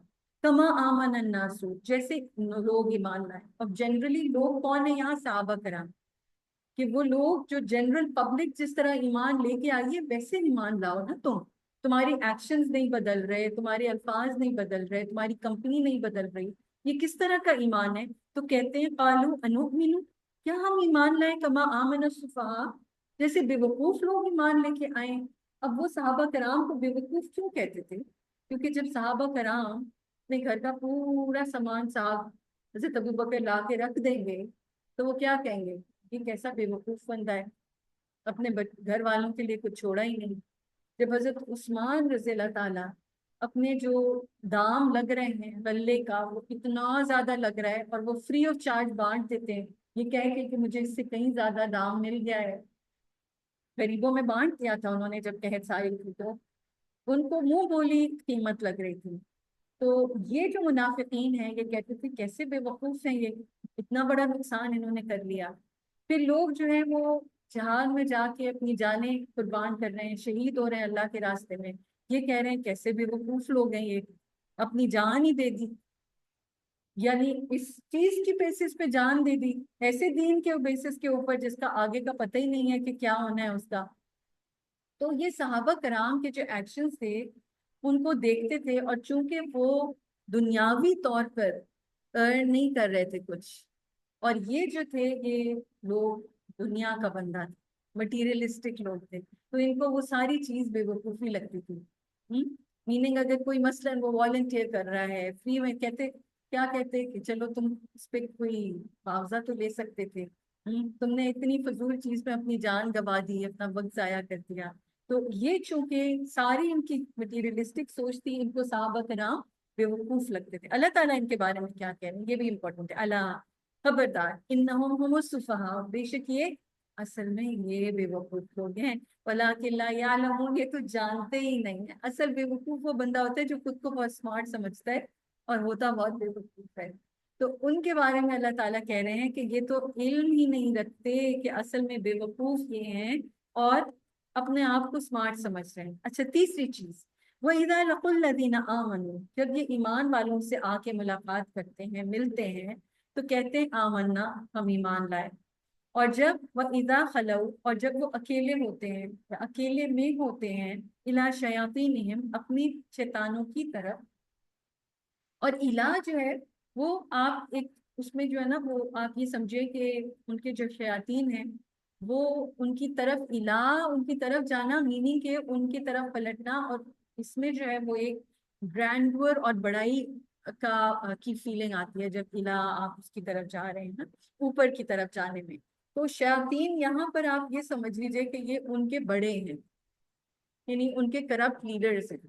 کما آمن الناس، جیسے لوگ ایمان لائے۔ اب جنرلی لوگ کون ہیں یہاں؟ صحابہ کرام، کہ وہ لوگ جو جنرل پبلک جس طرح ایمان لے کے آئیے ویسے ایمان لاؤ نا تمہاری ایکشنز نہیں بدل رہے، تمہارے الفاظ نہیں بدل رہے، تمہاری کمپنی نہیں بدل رہی، یہ کس طرح کا ایمان ہے؟ تو کہتے ہیں قالوا انؤمن، کیا ہم ایمان لائیں کما آمن السفہاء، جیسے بے وقوف لوگ ایمان لے کے آئیں۔ اب وہ صحابہ کرام کو بے وقوف کیوں کہتے تھے؟ کیونکہ جب صحابہ کرام اپنے گھر کا پورا سامان صاحب حضرت ابوبکر لا کے رکھ دیں گے تو وہ کیا کہیں گے؟ یہ کیسا بے وقوف بندہ ہے، اپنے گھر والوں کے لیے کچھ چھوڑا ہی نہیں۔ جب حضرت عثمان رضی اللہ تعالیٰ اپنے جو دام لگ رہے ہیں غلے کا، وہ اتنا زیادہ لگ رہا ہے اور وہ فری آف چارج بانٹ دیتے ہیں، یہ کہہ کے کہ مجھے اس سے کہیں زیادہ دام مل گیا ہے، غریبوں میں بانٹ دیا تھا انہوں نے جب قحط ساری تھی، تو ان کو منہ بولی قیمت لگ رہی تھی۔ تو یہ جو منافقین ہیں یہ کہتے تھے کیسے بے وقوف ہیں، یہ اتنا بڑا نقصان انہوں نے کر لیا۔ پھر لوگ جو ہیں وہ جہاد میں جا کے اپنی جانیں قربان کر رہے ہیں، شہید ہو رہے ہیں اللہ کے راستے میں، یہ کہہ رہے ہیں کیسے بے وقوف لوگ ہیں، یہ اپنی جان ہی دے دی، یعنی اس چیز کی بیسس پہ جان دے دی، ایسے دین کے بیسس کے اوپر جس کا آگے کا پتہ ہی نہیں ہے کہ کیا ہونا ہے اس کا۔ تو یہ صحابہ کرام کے جو ایکشنز تھے ان کو دیکھتے تھے، اور چونکہ وہ دنیاوی طور پر ارن نہیں کر رہے تھے کچھ، اور یہ جو تھے یہ لوگ دنیا کا بندہ تھے، مٹیریلسٹک لوگ تھے، تو ان کو وہ ساری چیز بے وقوفی لگتی تھی۔ میننگ اگر کوئی مثلاً وہ والنٹیئر کر رہا ہے فری میں، کیا کہتے کہ چلو تم اس پہ کوئی معاوضہ تو لے سکتے تھے، تم نے اتنی فضول چیز میں اپنی جان گوا دی، اپنا وقت ضائع کر دیا۔ تو یہ چونکہ ساری ان کی مٹیریلسٹک سوچ تھی، ان کو صحابہ کرام بے وقوف لگتے تھے۔ اللہ تعالیٰ ان کے بارے میں کیا کہہ رہے ہیں یہ بھی امپورٹنٹ ہے، اللہ خبردار انہم هم السفہاء، بے شک یہ اصل میں یہ بے وقوف لوگ ہیں، ولیکن لا یعلمون، یہ تو جانتے ہی نہیں ہے۔ اصل بے وقوف وہ بندہ ہوتا ہے جو خود کو بہت اسمارٹ سمجھتا ہے اور ہوتا بہت بے وقوف ہے۔ تو ان کے بارے میں اللہ تعالیٰ کہہ رہے ہیں کہ یہ تو علم ہی نہیں رکھتے کہ اصل میں بے وقوف یہ ہیں اور اپنے آپ کو اسمارٹ سمجھ رہے ہیں۔ اچھا، تیسری چیز، وَإِذَا لَقُوا الَّذِينَ آمَنُوا، جب یہ ایمان والوں سے آ کے ملاقات کرتے ہیں، ملتے ہیں، تو کہتے ہیں آمنا، ہم ایمان لائے۔ اور جب وَإِذَا خَلَوْا، اور جب وہ اکیلے ہوتے ہیں یا اکیلے میں ہوتے ہیں، اِلَىٰ شَيَاطِینِہِمْ، اپنی شیطانوں کی طرف۔ اور الہ جو ہے وہ آپ ایک اس میں جو ہے نا وہ آپ یہ سمجھے کہ ان کے جو شیاطین ہیں وہ ان کی طرف الہ، ان کی طرف جانا میننگ کہ ان کی طرف پلٹنا، اور اس میں جو ہے وہ ایک گرینڈور اور بڑائی کی فیلنگ آتی ہے جب الہ آپ اس کی طرف جا رہے ہیں نا، اوپر کی طرف جانے میں۔ تو شیاطین یہاں پر آپ یہ سمجھ لیجئے کہ یہ ان کے بڑے ہیں، یعنی ان کے کرپٹ لیڈرز ہیں،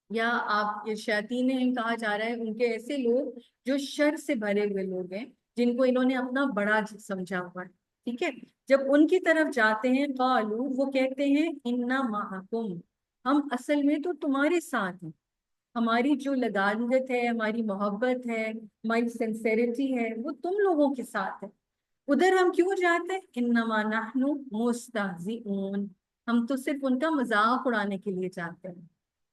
یا آپ یہ شیاطین ہیں کہا جا رہا ہے ان کے ایسے لوگ جو شر سے بھرے ہوئے لوگ ہیں، جن کو انہوں نے اپنا بڑا سمجھا ہوا ہے، ٹھیک ہے۔ جب ان کی طرف جاتے ہیں قالو، وہ کہتے ہیں انا معکم، ہم اصل میں تو تمہارے ساتھ ہیں، ہماری جو لگانت ہے، ہماری محبت ہے، ہماری سنسیریٹی ہے، وہ تم لوگوں کے ساتھ ہے۔ ادھر ہم کیوں جاتے ہیں؟ انما نحن مستہزئون، ہم تو صرف ان کا مذاق اڑانے کے لیے جاتے ہیں۔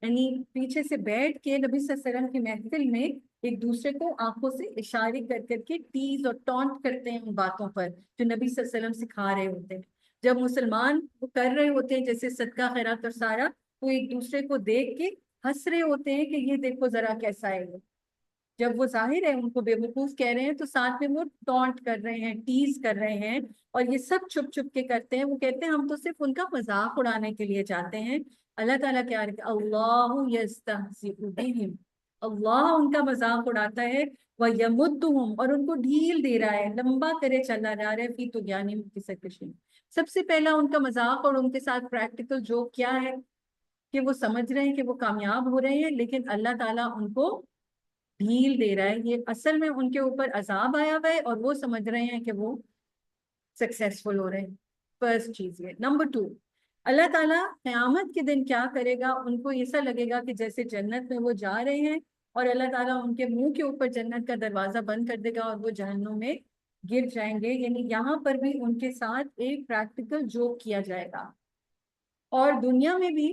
یعنی پیچھے سے بیٹھ کے نبی صلی اللہ علیہ وسلم کی محفل میں ایک دوسرے کو آنکھوں سے اشارے کر کر کے ٹیز اور ٹونٹ کرتے ہیں ان باتوں پر جو نبی صلی اللہ علیہ وسلم سکھا رہے ہوتے ہیں۔ جب مسلمان وہ کر رہے ہوتے ہیں جیسے صدقہ خیرات اور سارا، وہ ایک دوسرے کو دیکھ کے ہنس رہے ہوتے ہیں کہ یہ دیکھو ذرا کیسا ہے وہ۔ جب وہ ظاہر ہے ان کو بے وقوف کہہ رہے ہیں تو ساتھ میں وہ ٹونٹ کر رہے ہیں، ٹیز کر رہے ہیں، اور یہ سب چھپ چھپ کے کرتے ہیں۔ وہ کہتے ہیں ہم تو صرف ان کا مذاق اڑانے کے لیے جاتے ہیں۔ اللہ تعالیٰ کیا رہے کہ اللہ یستہزئ بہم، اللہ ان کا مذاق اڑاتا ہے، وَیَمُدُّهُمْ، اور ان کو ڈھیل دے رہا ہے، لمبا کرے چلا جا رہا ہے، فی طغیانہم، کی سرکشی۔ سب سے پہلا ان کا مذاق اور ان کے ساتھ پریکٹیکل جوک کیا ہے کہ وہ سمجھ رہے ہیں کہ وہ کامیاب ہو رہے ہیں، لیکن اللہ تعالیٰ ان کو ڈھیل دے رہا ہے۔ یہ اصل میں ان کے اوپر عذاب آیا ہوا ہے اور وہ سمجھ رہے ہیں کہ وہ سکسیسفل ہو رہے ہیں۔ فرسٹ چیز یہ۔ نمبر 2، اللہ تعالیٰ قیامت کے دن کیا کرے گا، ان کو ایسا لگے گا کہ جیسے جنت میں وہ جا رہے ہیں اور اللہ تعالیٰ ان کے منہ کے اوپر جنت کا دروازہ بند کر دے گا اور وہ جہنم میں گر جائیں گے۔ یعنی یہاں پر بھی ان کے ساتھ ایک پریکٹیکل جوک کیا جائے گا، اور دنیا میں بھی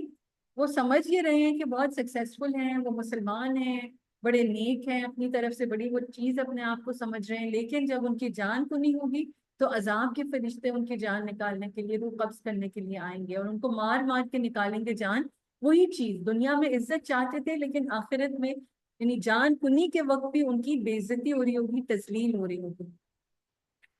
وہ سمجھ یہ رہے ہیں کہ بہت سکسیسفل ہیں، وہ مسلمان ہیں، بڑے نیک ہیں، اپنی طرف سے بڑی وہ چیز اپنے آپ کو سمجھ رہے ہیں، لیکن جب ان کی جان کنی ہوگی تو عذاب کے فرشتے ان کی جان نکالنے کے لیے، روح قبض کرنے کے لیے آئیں گے اور ان کو مار مار کے نکالیں گے جان۔ وہی چیز دنیا میں عزت چاہتے تھے، لیکن آخرت میں یعنی جان کنی کے وقت بھی ان کی بے عزتی ہو رہی ہوگی، تذلیل ہو رہی ہوگی۔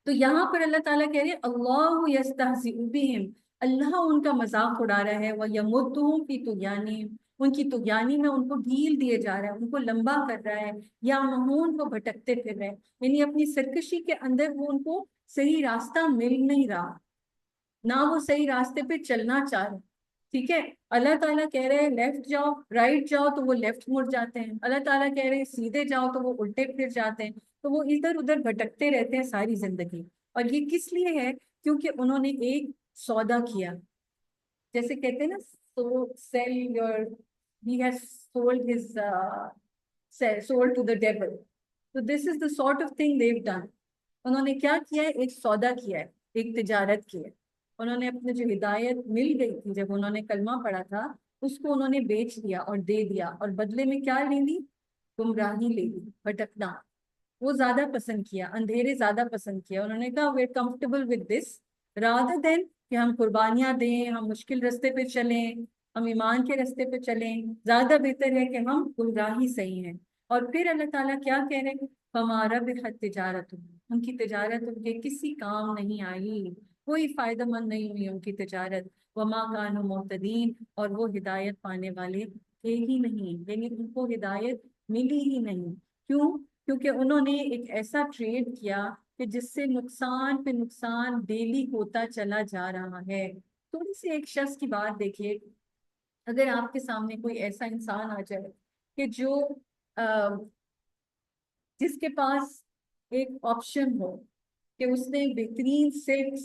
تو یہاں پر اللہ تعالیٰ کہہ رہے ہیں اللہ یستہزئ بہم، اللہ ان کا مذاق اڑا رہا ہے، وَیَمُدُّهُمْ فِی طغیانہم، ان کی طغیانی میں ان کو ڈھیل دیے جا رہا ہے، ان کو لمبا کر رہا ہے، یا مہون کو بھٹکتے پھر رہے ہیں، یعنی اپنی سرکشی کے اندر وہ ان کو صحیح راستہ مل نہیں رہا، نہ وہ صحیح راستے پہ چلنا چاہ رہے۔ ٹھیک ہے، اللہ تعالیٰ کہہ رہے ہیں لیفٹ جاؤ، رائٹ جاؤ تو وہ لیفٹ مڑ جاتے ہیں، اللہ تعالیٰ کہہ رہے ہیں سیدھے جاؤ تو وہ الٹے پھر جاتے ہیں، تو وہ ادھر ادھر بھٹکتے رہتے ہیں ساری زندگی۔ اور یہ کس لیے ہے؟ کیونکہ انہوں نے ایک سودا کیا، جیسے کہتے ہیں نا so sell your, he has sold his soul to the devil, تو this is the sort of thing they've done. انہوں نے کیا کیا ہے؟ ایک سودا کیا ہے، ایک تجارت کی ہے۔ انہوں نے اپنے جو ہدایت مل گئی تھی جب انہوں نے کلمہ پڑھا تھا، اس کو انہوں نے بیچ دیا اور دے دیا، اور بدلے میں کیا لے لی؟ گمراہی لے لی، بھٹکنا۔ وہ زیادہ پسند کیا، اندھیرے زیادہ پسند کیا۔ انہوں نے کہا we're comfortable with this rather than کہ ہم قربانیاں دیں، ہم مشکل رستے پہ چلیں، ہم ایمان کے رستے پہ چلیں، زیادہ بہتر ہے کہ ہم گمراہی صحیح ہیں۔ اور پھر اللہ تعالیٰ کیا کہہ رہے ہیں؟ ہمارا بحت تجارت، ان کی تجارت ان کے کسی کام نہیں آئی، کوئی فائدہ مند نہیں ہوئی ان کی تجارت، وما کانوا مہتدین، اور وہ ہدایت پانے والے تھے ہی نہیں، یعنی ان کو ہدایت ملی ہی نہیں۔ کیوں؟ کیونکہ انہوں نے ایک ایسا ٹریڈ کیا کہ جس سے نقصان پہ نقصان ڈیلی ہوتا چلا جا رہا ہے۔ تھوڑی سی ایک شخص کی بات دیکھیے، اگر آپ کے سامنے کوئی ایسا انسان آ جائے کہ جو جس کے پاس ایک آپشن ہو کہ اس نے بہترین سلکس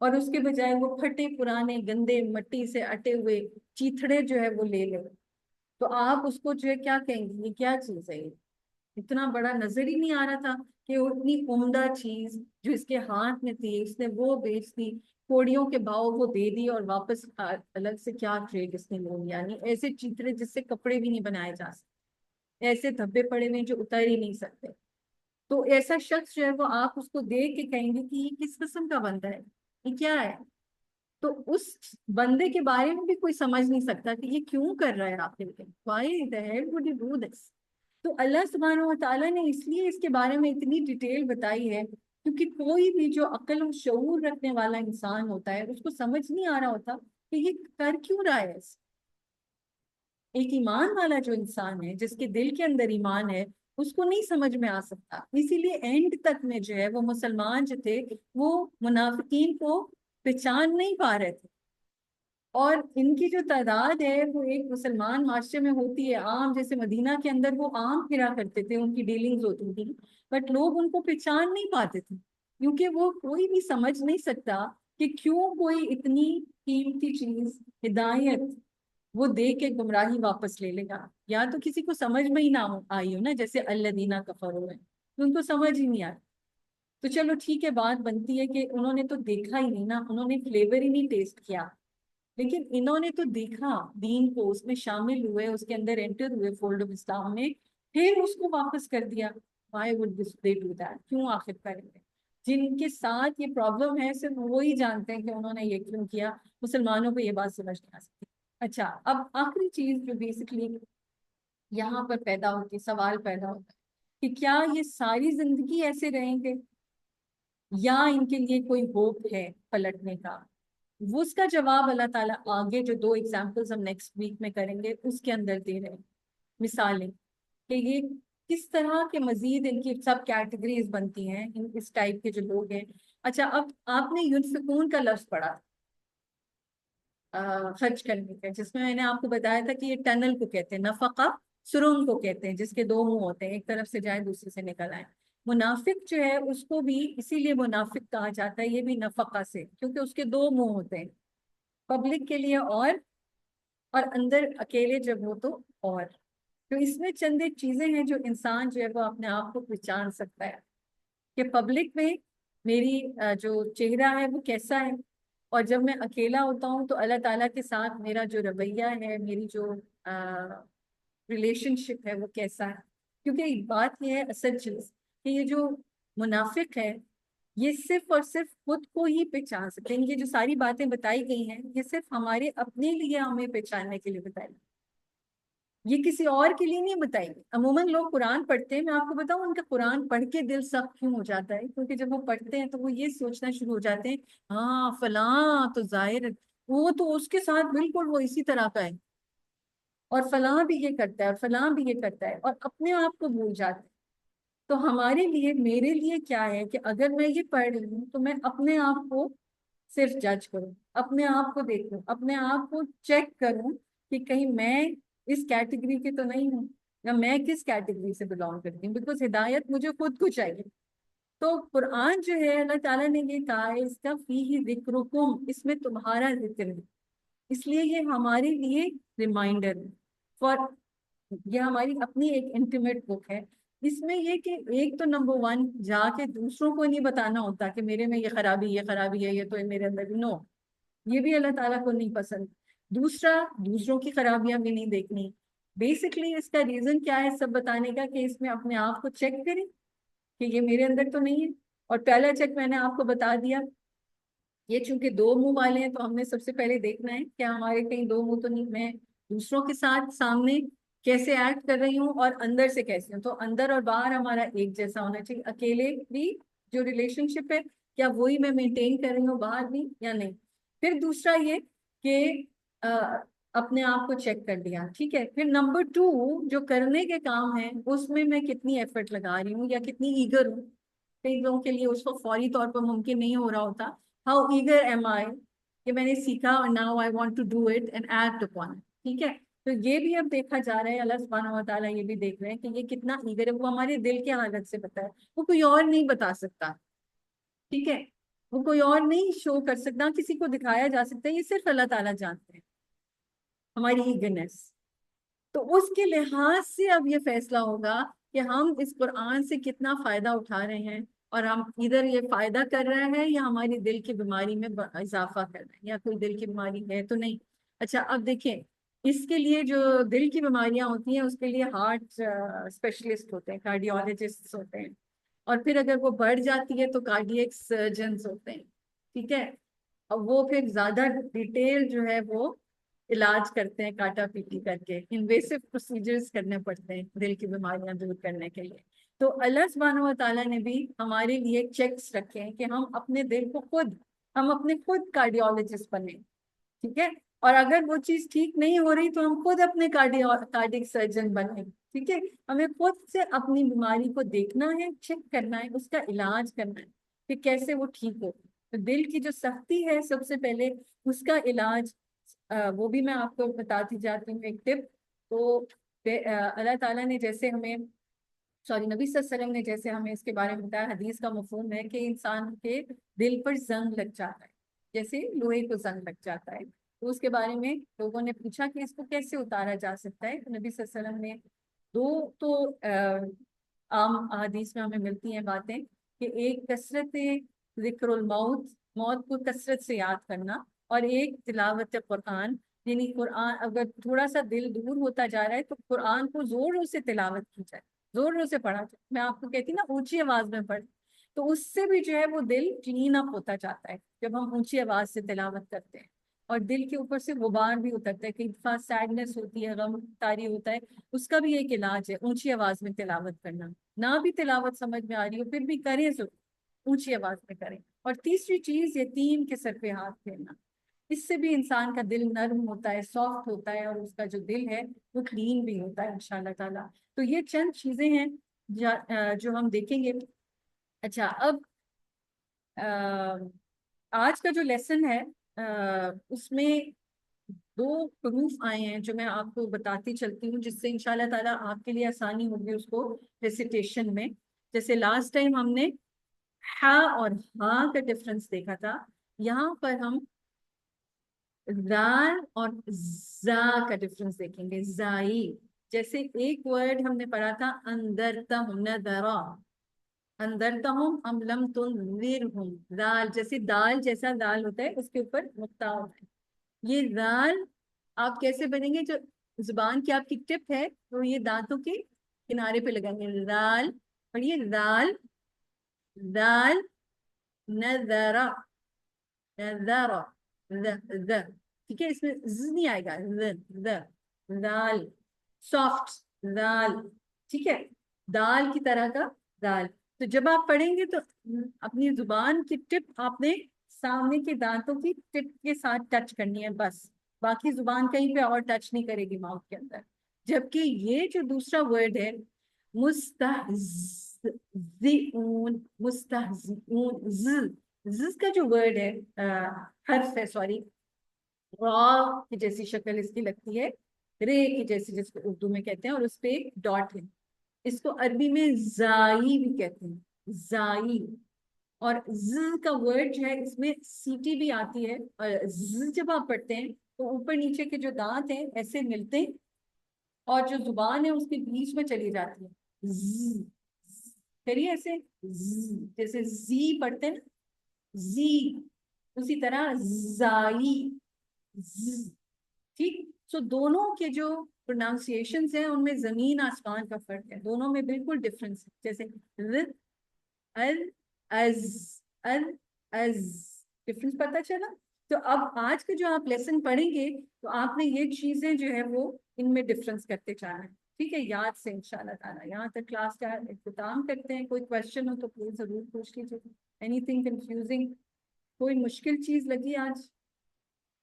اور اس کے بجائے وہ پھٹے پرانے گندے مٹی سے اٹے ہوئے چیتھڑے جو ہے وہ لے لے، تو آپ اس کو جو ہے کیا کہیں گے، یہ کیا چیز ہے؟ یہ اتنا بڑا نظر ہی نہیں آ رہا تھا کہ اتنی عمدہ چیز جو اس کے ہاتھ میں تھی اس نے وہ بیچ دی، کوڑیوں کے بھاؤ وہ دے دی، اور واپس الگ سے کیا ٹریڈ اس نے لے لیا؟ یعنی ایسے چیترے جس سے کپڑے بھی نہیں بنائے جا سکتے، ایسے دھبے پڑے ہوئے جو اتر ہی نہیں سکتے، تو ایسا شخص جو ہے وہ آپ اس کو دیکھ کے کہیں گے کہ یہ کس قسم کا بندہ ہے، یہ کیا ہے؟ تو اس بندے کے بارے میں بھی کوئی سمجھ نہیں سکتا کہ یہ کیوں کر رہا ہے آخر کے، why the hell would you do this؟ تو اللہ سبحانہ و تعالیٰ نے اس لیے اس کے بارے میں اتنی ڈیٹیل بتائی ہے کیونکہ کوئی بھی جو عقل و شعور رکھنے والا انسان ہوتا ہے اس کو سمجھ نہیں آ رہا ہوتا کہ یہ کر کیوں رہا ہے۔ ایک ایمان والا جو انسان ہے جس کے دل کے اندر ایمان ہے اس کو نہیں سمجھ میں آ سکتا، اسی لیے اینڈ تک میں جو ہے وہ مسلمان جو تھے وہ منافقین کو پہچان نہیں پا رہے تھے، اور ان کی جو تعداد ہے وہ ایک مسلمان معاشرے میں ہوتی ہے عام، جیسے مدینہ کے اندر وہ عام پھرا کرتے تھے، ان کی ڈیلنگز ہوتی تھی، بٹ لوگ ان کو پہچان نہیں پاتے تھے کیونکہ وہ کوئی بھی سمجھ نہیں سکتا کہ کیوں کوئی اتنی قیمتی چیز ہدایت وہ دے کے گمراہی واپس لے لے گا، یا تو کسی کو سمجھ میں ہی نہ آئی ہو نا، جیسے الذین کفروا ہے تو ان کو سمجھ ہی نہیں آئی، تو چلو ٹھیک ہے، بات بنتی ہے کہ انہوں نے تو دیکھا ہی نہیں نا، انہوں نے فلیور ہی نہیں ٹیسٹ کیا، لیکن انہوں نے تو دیکھا دین کو، اس میں شامل ہوئے، اس کے اندر انٹر ہوئے فولڈ آف اسلام میں، پھر اس کو واپس کر دیا۔ Why would they do that؟ کیوں آخر کریں گے؟ جن کے ساتھ یہ پرابلم ہے صرف وہی جانتے ہیں کہ انہوں نے یہ کیوں کیا، مسلمانوں کو یہ بات سمجھ نہیں آ سکتی۔ اچھا، اب آخری چیز جو بیسکلی یہاں پر پیدا ہوتی، سوال پیدا ہوتا ہے کہ کیا یہ ساری زندگی ایسے رہیں گے یا ان کے لیے کوئی ہوپ ہے پلٹنے کا؟ وہ اس کا جواب اللہ تعالیٰ آگے جو 2 ایگزامپلز ہم نیکسٹ ویک میں کریں گے اس کے اندر دے رہے ہیں مثالیں کہ یہ کس طرح کے مزید ان کی سب کیٹیگریز بنتی ہیں اس ٹائپ کے جو لوگ ہیں۔ اچھا، اب آپ نے ینفقون کا لفظ پڑھا خرچ کرنے کا، جس میں نے آپ کو بتایا تھا کہ یہ ٹنل کو کہتے ہیں، نفقہ سرنگ کو کہتے ہیں جس کے 2 منہ ہوتے ہیں، ایک طرف سے جائے دوسرے سے نکل آئے۔ منافق جو ہے اس کو بھی اسی لیے منافق کہا جاتا ہے، یہ بھی نفقہ سے، کیونکہ اس کے 2 منہ ہوتے ہیں، پبلک کے لیے اور اندر اکیلے جب ہو تو اس میں چند ایک چیزیں ہیں جو انسان جو ہے وہ اپنے آپ کو پہچان سکتا ہے کہ پبلک میں میری جو چہرہ ہے وہ کیسا ہے، اور جب میں اکیلا ہوتا ہوں تو اللہ تعالیٰ کے ساتھ میرا جو رویہ ہے، میری جو ریلیشن شپ ہے وہ کیسا ہے۔ کیونکہ بات یہ ہے اصل چیز کہ یہ جو منافق ہے یہ صرف اور صرف خود کو ہی پہچان سکتے ہیں، یہ جو ساری باتیں بتائی گئی ہیں یہ صرف ہمارے اپنے لیے ہمیں پہچاننے کے لیے بتائی، یہ کسی اور کے لیے نہیں بتائی گئی۔ عموماً لوگ قرآن پڑھتے ہیں، میں آپ کو بتاؤں ان کا قرآن پڑھ کے دل سخت کیوں ہو جاتا ہے، کیونکہ جب وہ پڑھتے ہیں تو وہ یہ سوچنا شروع ہو جاتے ہیں ہاں فلاں تو ظاہر وہ تو اس کے ساتھ بالکل وہ اسی طرح کا ہے، اور فلاں بھی یہ کرتا ہے اور فلاں بھی یہ کرتا ہے، اور اپنے آپ کو بھول جاتے ہیں۔ تو ہمارے لیے، میرے لیے کیا ہے کہ اگر میں یہ پڑھ رہی ہوں تو میں اپنے آپ کو صرف جج کروں، اپنے آپ کو دیکھوں، اپنے آپ کو چیک کروں کہ کہیں میں اس کیٹیگری کے تو نہیں ہوں، یا میں کس کیٹیگری سے بلانگ کرتی ہوں، بیکاز ہدایت مجھے خود کو چاہیے۔ تو قرآن جو ہے اللہ تعالیٰ نے یہ کہا ہے اس کا فیہ ذکرکم، اس میں تمہارا ذکر ہے، اس لیے یہ ہمارے لیے ریمائنڈر ہے فار، یہ ہماری اپنی ایک انٹیمیٹ بک ہے۔ اس میں یہ کہ ایک تو نمبر 1 جا کے دوسروں کو نہیں بتانا ہوتا کہ میرے میں یہ خرابی ہے، یہ تو میرے اندر نو، یہ بھی اللہ تعالیٰ کو نہیں پسند۔ دوسرا، دوسروں کی خرابیاں بھی نہیں دیکھنی۔ بیسکلی اس کا ریزن کیا ہے سب بتانے کا کہ اس میں اپنے آپ کو چیک کریں کہ یہ میرے اندر تو نہیں ہے، اور پہلا چیک میں نے آپ کو بتا دیا، یہ چونکہ 2 منہ والے ہیں تو ہم نے سب سے پہلے دیکھنا ہے کہ ہمارے کہیں 2 منہ تو نہیں، میں دوسروں کے ساتھ سامنے کیسے ایکٹ کر رہی ہوں اور اندر سے کیسے ہوں، تو اندر اور باہر ہمارا ایک جیسا ہونا چاہیے، اکیلے بھی جو ریلیشن شپ ہے کیا وہی میں مینٹین کر رہی ہوں باہر بھی یا نہیں۔ پھر دوسرا یہ کہ اپنے آپ کو چیک کر لیا، ٹھیک ہے۔ پھر نمبر 2 جو کرنے کے کام ہیں اس میں کتنی ایفرٹ لگا رہی ہوں یا کتنی ایگر ہوں، کئی لوگوں کے لیے اس کو فوری طور پر ممکن نہیں ہو رہا ہوتا، ہاؤ ایگر ایم آئی کہ میں نے سیکھا اور now I want to do it and act upon, ٹھیک ہے۔ تو یہ بھی اب دیکھا جا رہا ہے، اللہ سبحانہ و تعالیٰ یہ بھی دیکھ رہے ہیں کہ یہ کتنا ایگر ہے، وہ ہمارے دل کے حالت سے پتا ہے، وہ کوئی اور نہیں بتا سکتا۔ ٹھیک ہے، وہ کوئی اور نہیں شو کر سکتا، کسی کو دکھایا جا سکتا ہے، یہ صرف اللہ تعالیٰ جانتے ہیں ہماری ایگرنس. تو اس کے لحاظ سے اب یہ فیصلہ ہوگا کہ ہم اس قرآن سے کتنا فائدہ اٹھا رہے ہیں، اور ہم ادھر یہ فائدہ کر رہے ہیں یا ہماری دل کی بیماری میں اضافہ کر رہے ہیں، یا کوئی دل کی بیماری ہے تو نہیں. اچھا اب دیکھیں، اس کے لیے جو دل کی بیماریاں ہوتی ہیں اس کے لیے ہارٹ اسپیشلسٹ ہوتے ہیں، کارڈیولوجسٹ ہوتے ہیں، اور پھر اگر وہ بڑھ جاتی ہے تو کارڈیک سرجنز ہوتے ہیں. ٹھیک ہے، اور وہ پھر زیادہ ڈیٹیل جو ہے وہ علاج کرتے ہیں، کاٹا پیٹی کر کے انویسو پروسیجرز کرنے پڑتے ہیں دل کی بیماریاں دور کرنے کے لیے. تو اللہ سبحانہ و تعالیٰ نے بھی ہمارے لیے چیکس رکھے ہیں کہ ہم اپنے دل کو ہم اپنے خود کارڈیولوجسٹ بنیں. ٹھیک ہے، اور اگر وہ چیز ٹھیک نہیں ہو رہی تو ہم خود اپنے کارڈک سرجن بنیں. ٹھیک ہے، ہمیں خود سے اپنی بیماری کو دیکھنا ہے، چیک کرنا ہے، اس کا علاج کرنا ہے کہ کیسے وہ ٹھیک ہو. تو دل کی جو سختی ہے سب سے پہلے اس کا علاج، وہ بھی میں آپ کو بتاتی جاتی ہوں ایک ٹپ. تو اللہ تعالیٰ نے جیسے ہمیں نبی صلی اللہ علیہ وسلم نے جیسے ہمیں اس کے بارے میں بتایا، حدیث کا مفہوم ہے کہ انسان کے دل پر زنگ لگ جاتا ہے، جیسے لوہے کو زنگ لگ جاتا ہے. تو اس کے بارے میں لوگوں نے پوچھا کہ اس کو کیسے اتارا جا سکتا ہے. تو نبی صلی اللہ علیہ وسلم نے دو تو عام حدیث میں ہمیں ملتی ہیں باتیں، کہ ایک کثرت ذکر الموت، موت کو کثرت سے یاد کرنا، اور ایک تلاوت قرآن. یعنی قرآن اگر تھوڑا سا دل دور ہوتا جا رہا ہے تو قرآن کو زور سے تلاوت کی جائے، زور سے پڑھا جائے. میں آپ کو کہتی نا اونچی آواز میں پڑھ، تو اس سے بھی جو ہے وہ دل کلین اپ ہوتا جاتا ہے جب ہم اونچی آواز سے تلاوت کرتے ہیں. اور دل کے اوپر سے غبار بھی اترتا ہے، کئی دفعہ سیڈنس ہوتی ہے، غم طاری ہوتا ہے، اس کا بھی ایک علاج ہے اونچی آواز میں تلاوت کرنا. نہ بھی تلاوت سمجھ میں آ رہی ہو پھر بھی کریں، ضرور اونچی آواز میں کریں. اور تیسری چیز، یتیم کے سر پہ ہاتھ پھیرنا، اس سے بھی انسان کا دل نرم ہوتا ہے، سافٹ ہوتا ہے، اور اس کا جو دل ہے وہ کلین بھی ہوتا ہے انشاءاللہ تعالیٰ. تو یہ چند چیزیں ہیں جو ہم دیکھیں گے. اچھا اب آج کا جو لیسن ہے اس میں دو حروف آئے ہیں جو میں آپ کو بتاتی چلتی ہوں، جس سے انشاءاللہ تعالیٰ آپ کے لیے آسانی ہوگی اس کو ریسیٹیشن میں. جیسے لاسٹ ٹائم ہم نے ہا اور ہاں کا ڈفرنس دیکھا تھا، یہاں پر ہم زال اور زا کا ڈفرنس دیکھیں گے. زائی، جیسے ایک ورڈ ہم نے پڑھا تھا اندرتہم، نذرا، اندرتہم ام لم تنذرہم. دال، جیسے دال جیسا دال ہوتا ہے اس کے اوپر نقطہ ہوتا ہے. یہ دال آپ کیسے بنیں گے؟ جو زبان کی آپ کی ٹپ ہے تو یہ دانتوں کے کنارے پہ لگائیں گے. دال، اور یہ دال، دال، نذرا، نذرا، ٹھیک ہے، اس میں ز نہیں آئے گا، دال، سافٹ دال. ٹھیک ہے، دال کی طرح کا دال. تو جب آپ پڑھیں گے تو اپنی زبان کی ٹپ آپ نے سامنے کے دانتوں کی ٹپ کے ساتھ ٹچ کرنی ہے بس، باقی زبان کہیں پہ اور ٹچ نہیں کرے گی ماؤتھ کے اندر. جبکہ یہ جو دوسرا ورڈ ہے مستہزئون، مستہزئون، ز کا جو ورڈ ہے حرف ہے، سوری، را کی جیسی شکل اس کی لگتی ہے، رے کی جیسی جس کو اردو میں کہتے ہیں، اور اس پہ ایک ڈاٹ ہے. اس کو عربی میں زائی بھی کہتے ہیں، زائی. اور ز کا ورڈ جو ہے اس میں سیٹی بھی آتی ہے، اور ز جب آپ پڑھتے ہیں تو اوپر نیچے کے جو دانت ہیں ایسے ملتے ہیں، اور جو زبان ہے اس کے بیچ میں چلی جاتی ہے. ز کریے ایسے، جیسے زی پڑھتے ہیں نا، زی، اسی طرح زائی، ٹھیک. سو دونوں کے جو پروناؤنسیشنز ہیں ان میں زمین آسمان کا فرق ہے، دونوں میں بالکل ڈفرنس ہے. جیسے ال، از، ال، از، ڈفرنس پتہ چلا. تو اب آج کا جو آپ لیسن پڑھیں گے تو آپ نے یہ چیزیں جو ہے وہ ان میں ڈفرنس کرتے جانا ہے. ٹھیک ہے، یاد سے انشاءاللہ تعالیٰ. یہاں تک کلاس کا اختتام کرتے ہیں. کوئی کوشچن ہو تو پلیز ضرور پوچھ لیجیے. اینی تھنگ کنفیوزنگ، کوئی مشکل چیز لگی آج،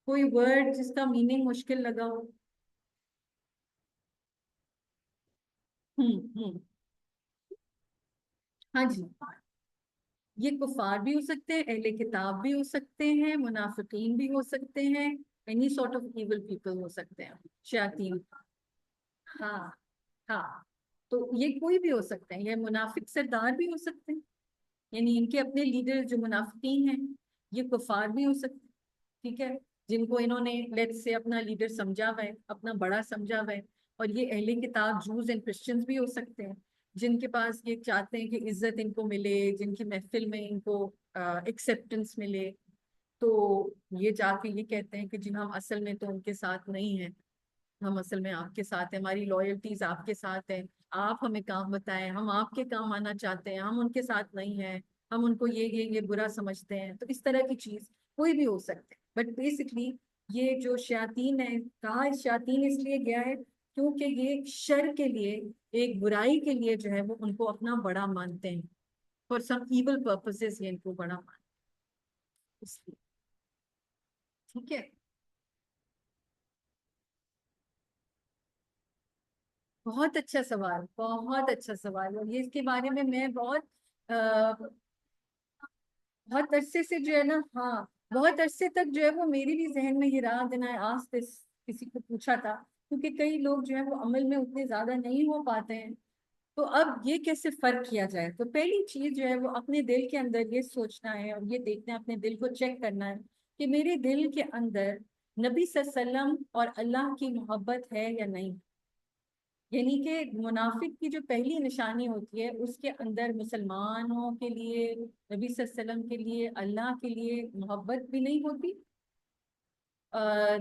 کوئی ورڈ جس کا میننگ مشکل لگا ہو؟ ہوں، ہاں جی. یہ کفار بھی ہو سکتے ہیں، اہل کتاب بھی ہو سکتے ہیں، منافقین بھی ہو سکتے ہیں، any sort of evil people ہو سکتے ہیں، شیاطین. ہاں، ہاں. تو یہ کوئی بھی ہو سکتے ہیں، یہ منافق سردار بھی ہو سکتے ہیں. یعنی ان کے اپنے لیڈر جو منافقین ہیں یہ کفار بھی ہو سکتے، ٹھیک ہے، جن کو انہوں نے لیٹ سے اپنا لیڈر سمجھا ہوا ہے، اپنا بڑا سمجھا ہوا ہے، اور یہ اہل کتاب جوز اینڈ کرسچنز بھی ہو سکتے ہیں، جن کے پاس یہ چاہتے ہیں کہ عزت ان کو ملے، جن کی محفل میں ان کو ایکسیپٹنس ملے، تو یہ جا کے یہ کہتے ہیں کہ جن ہم اصل میں تو ان کے ساتھ نہیں ہیں، ہم اصل میں آپ کے ساتھ ہیں، ہماری لائلٹیز آپ کے ساتھ ہیں، آپ ہمیں کام بتائیں، ہم آپ کے کام آنا چاہتے ہیں، ہم ان کے ساتھ نہیں ہیں، ہم ان کو یہ برا سمجھتے ہیں، تو اس طرح کی چیز کوئی بھی ہو سکتے ہیں، بٹ بیسکلی یہ جو شیاطین ہے، کہا شیاطین اس لیے گیا ہے کیونکہ یہ شر کے لیے، ایک برائی کے لیے جو ہے وہ ان کو اپنا بڑا مانتے ہیں، فار سم ایول پرپسز یہ ان کو بڑا مانتے ہیں اس لیے، ٹھیک ہے۔ بہت اچھا سوال، بہت اچھا سوال، اور یہ اس کے بارے میں بہت بہت عرصے سے جو ہے نا، ہاں بہت عرصے تک جو ہے وہ میری بھی ذہن میں یہ رہا، دن آج کسی کو پوچھا تھا، کیونکہ کئی لوگ جو ہے وہ عمل میں اتنے زیادہ نہیں ہو پاتے ہیں، تو اب یہ کیسے فرق کیا جائے؟ تو پہلی چیز جو ہے وہ اپنے دل کے اندر یہ سوچنا ہے اور یہ دیکھنا ہے، اپنے دل کو چیک کرنا ہے کہ میرے دل کے اندر نبی صلی اللہ علیہ وسلم اور اللہ کی محبت ہے یا نہیں۔ یعنی کہ منافق کی جو پہلی نشانی ہوتی ہے، اس کے اندر مسلمانوں کے لیے، نبی صلی اللہ علیہ وسلم کے لیے، اللہ کے لیے محبت بھی نہیں ہوتی،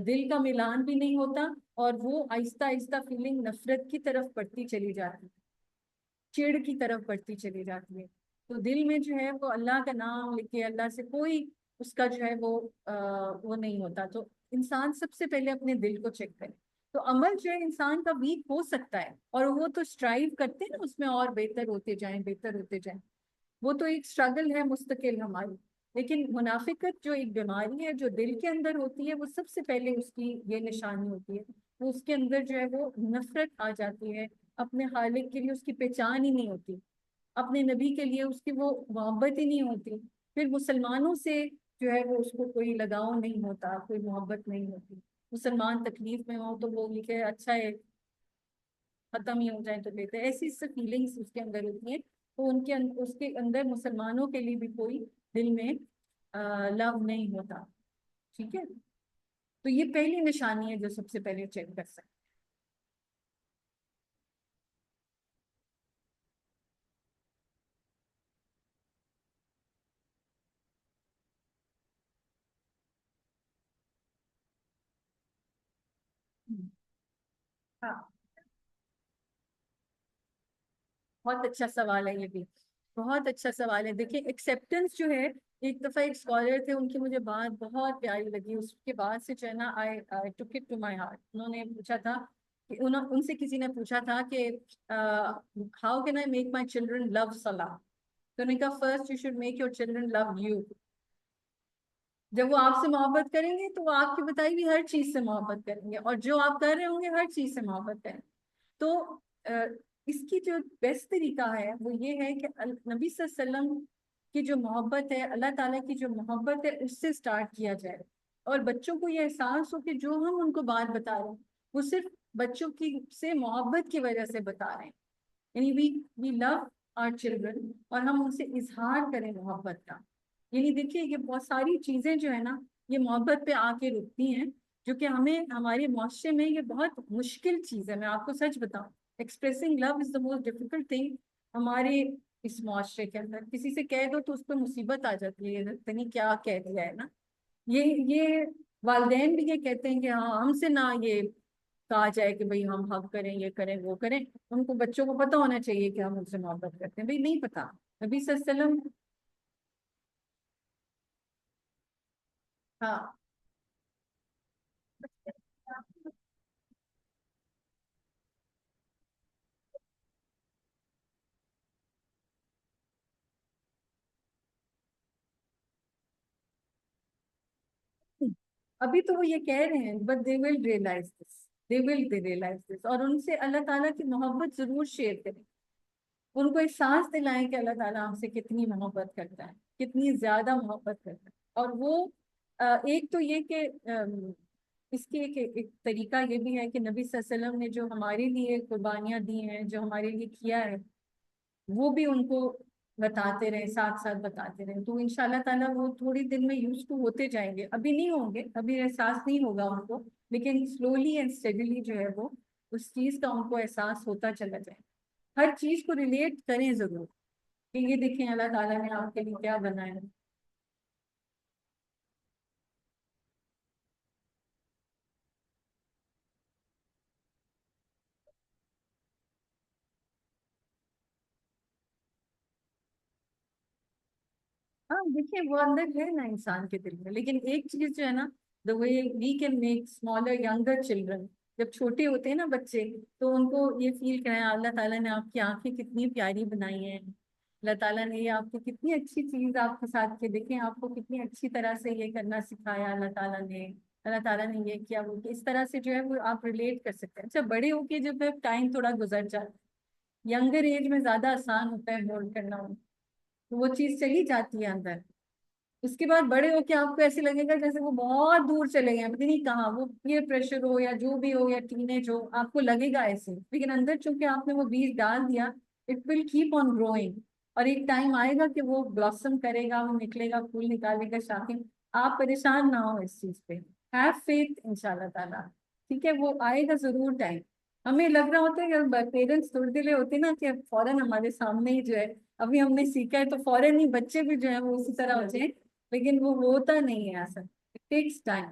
دل کا ملان بھی نہیں ہوتا، اور وہ آہستہ آہستہ فیلنگ نفرت کی طرف بڑھتی چلی جاتی ہے، چڑ کی طرف بڑھتی چلی جاتی ہے، تو دل میں جو ہے وہ اللہ کا نام لکھ کے اللہ سے کوئی اس کا جو ہے وہ نہیں ہوتا، تو انسان سب سے پہلے اپنے دل کو چیک کرے، تو عمل جو ہے انسان کا ویک ہو سکتا ہے، اور وہ تو اسٹرائیو کرتے ہیں نا اس میں، اور بہتر ہوتے جائیں، بہتر ہوتے جائیں، وہ تو ایک اسٹرگل ہے مستقل ہماری، لیکن منافقت جو ایک بیماری ہے جو دل کے اندر ہوتی ہے، وہ سب سے پہلے اس کی یہ نشانی ہوتی ہے، وہ اس کے اندر جو ہے وہ نفرت آ جاتی ہے، اپنے خالق کے لیے اس کی پہچان ہی نہیں ہوتی، اپنے نبی کے لیے اس کی وہ محبت ہی نہیں ہوتی، پھر مسلمانوں سے جو ہے وہ اس کو کوئی لگاؤ نہیں ہوتا، کوئی محبت نہیں ہوتی، مسلمان تکلیف میں ہو تو وہ لکھے اچھا ہے ختم ہی ہو جائے تو بہتر، ایسی سب فیلنگس اس کے اندر ہوتی ہیں، تو اس کے اندر مسلمانوں کے لیے بھی کوئی دل میں لو نہیں ہوتا، ٹھیک ہے، تو یہ پہلی نشانی ہے جو سب سے پہلے چیک کر سکتے ہیں۔ ہاں، بہت اچھا سوال ہے یہ بھی، بہت اچھا سوال ہے، دیکھیے ایکسیپٹنس جو ہے، ایک دفعہ ایک اسکالر تھے، ان کی مجھے بات بہت پیاری لگی، اس کے بعد سے جو ہے نا I took it to my heart، انہوں نے پوچھا تھا کہ ان سے کسی نے پوچھا تھا کہ how can I make my children love صلاح، تو انہوں نے کہا first you should make your children love you, جب وہ آپ سے محبت کریں گے تو وہ آپ کی بتائی ہوئی ہر چیز سے محبت کریں گے، اور جو آپ کر رہے ہوں گے ہر چیز سے محبت کریں گے، تو اس کی جو بیسٹ طریقہ ہے وہ یہ ہے کہ نبی صلی اللہ علیہ وسلم کی جو محبت ہے، اللہ تعالیٰ کی جو محبت ہے، اس سے سٹارٹ کیا جائے، اور بچوں کو یہ احساس ہو کہ جو ہم ان کو بات بتا رہے ہیں وہ صرف بچوں کی سے محبت کی وجہ سے بتا رہے ہیں، یعنی وی لو آر چلڈرن، اور ہم ان سے اظہار کریں محبت کا، یعنی دیکھیے یہ بہت ساری چیزیں جو ہے نا یہ محبت پہ آ کے رکتی ہیں، جو کہ ہمیں ہمارے معاشرے میں یہ بہت مشکل چیز ہے، میں آپ کو سچ بتاؤں، expressing love is the most difficult thing ہمارے اس معاشرے کے اندر، کسی سے کہہ دو تو اس پہ مصیبت آ جاتی ہے، پتہ نہیں کیا کہہ دیا ہے نا، یہ والدین بھی یہ کہتے ہیں کہ ہاں ہم سے نہ یہ کہا جائے کہ بھئی ہم حق کریں، یہ کریں وہ کریں، ان کو بچوں کو پتہ ہونا چاہیے کہ ہم ان سے محبت کرتے ہیں، بھئی نہیں پتا، نبی صلی اللہ علیہ وسلم، ہاں ابھی تو وہ یہ کہہ رہے ہیں but they will realise this, they will realise this, اور ان سے اللہ تعالیٰ کی محبت ضرور شیئر کریں، ان کو احساس دلائیں کہ اللہ تعالیٰ ہم سے کتنی محبت کرتا ہے، کتنی زیادہ محبت کرتا ہے، اور وہ ایک تو یہ کہ اس کی ایک طریقہ یہ بھی ہے کہ نبی صلی اللہ علیہ وسلم نے جو ہمارے لیے قربانیاں دی ہیں، جو ہمارے لیے کیا ہے، وہ بھی ان کو بتاتے رہیں، ساتھ ساتھ بتاتے رہیں، تو انشاءاللہ تعالیٰ وہ تھوڑی دن میں یوز ٹو ہوتے جائیں گے. ابھی نہیں ہوں گے، ابھی احساس نہیں ہوگا ان کو، لیکن سلولی اینڈ اسٹیڈیلی جو ہے وہ اس چیز کا ان کو احساس ہوتا چلا جائے. ہر چیز کو ریلیٹ کریں ضرور کہ یہ دیکھیں اللہ تعالیٰ نے آپ کے لیے کیا بنایا ہے. ہاں دیکھیے وہ اندر ہے نا انسان کے دل میں، لیکن ایک چیز جو ہے نا، the way we can make smaller younger children, جب چھوٹے ہوتے ہیں نا بچے، تو ان کو یہ فیل کریں اللہ تعالیٰ نے آپ کی آنکھیں کتنی پیاری بنائی ہیں، اللہ تعالیٰ نے یہ آپ کو کتنی اچھی چیز آپ کے ساتھ کے دیکھیں آپ کو کتنی اچھی طرح سے یہ کرنا سکھایا اللہ تعالیٰ نے، اللہ تعالیٰ نے یہ کیا وہ کیا. اس طرح سے جو ہے وہ آپ ریلیٹ کر سکتے ہیں. اچھا بڑے ہو کے جب ٹائم تھوڑا گزر جاتا ہے، ینگر ایج میں زیادہ آسان ہوتا ہے ہولڈ کرنا، تو وہ چیز چلی جاتی ہے اندر. اس کے بعد بڑے ہو کے آپ کو ایسے لگے گا جیسے وہ بہت دور چلے گئے، پتہ نہیں کہاں، وہ پیئر پریشر ہو یا جو بھی ہو یا ٹین ایج ہو، آپ کو لگے گا ایسے، لیکن اندر چونکہ آپ نے وہ بیج ڈال دیا، it will keep on growing, اور ایک ٹائم آئے گا کہ وہ بلاسم کرے گا، وہ نکلے گا، پھول نکالے گا، شاخیں. آپ پریشان نہ ہو اس چیز پہ، ہیو فیتھ ان شاء اللہ تعالیٰ. ٹھیک ہے، وہ آئے گا ضرور ٹائم. ہمیں لگ رہا ہوتا ہے کہ پیرنٹس تھوڑے دلے ہوتے ہیں نا کہ فوراً ہمارے سامنے ہی جو ہے ابھی ہم نے سیکھا ہے تو فوراً ہی بچے بھی جو ہے وہ اسی طرح ہو جائیں، لیکن وہ ہوتا نہیں ہے ایسا. It takes time.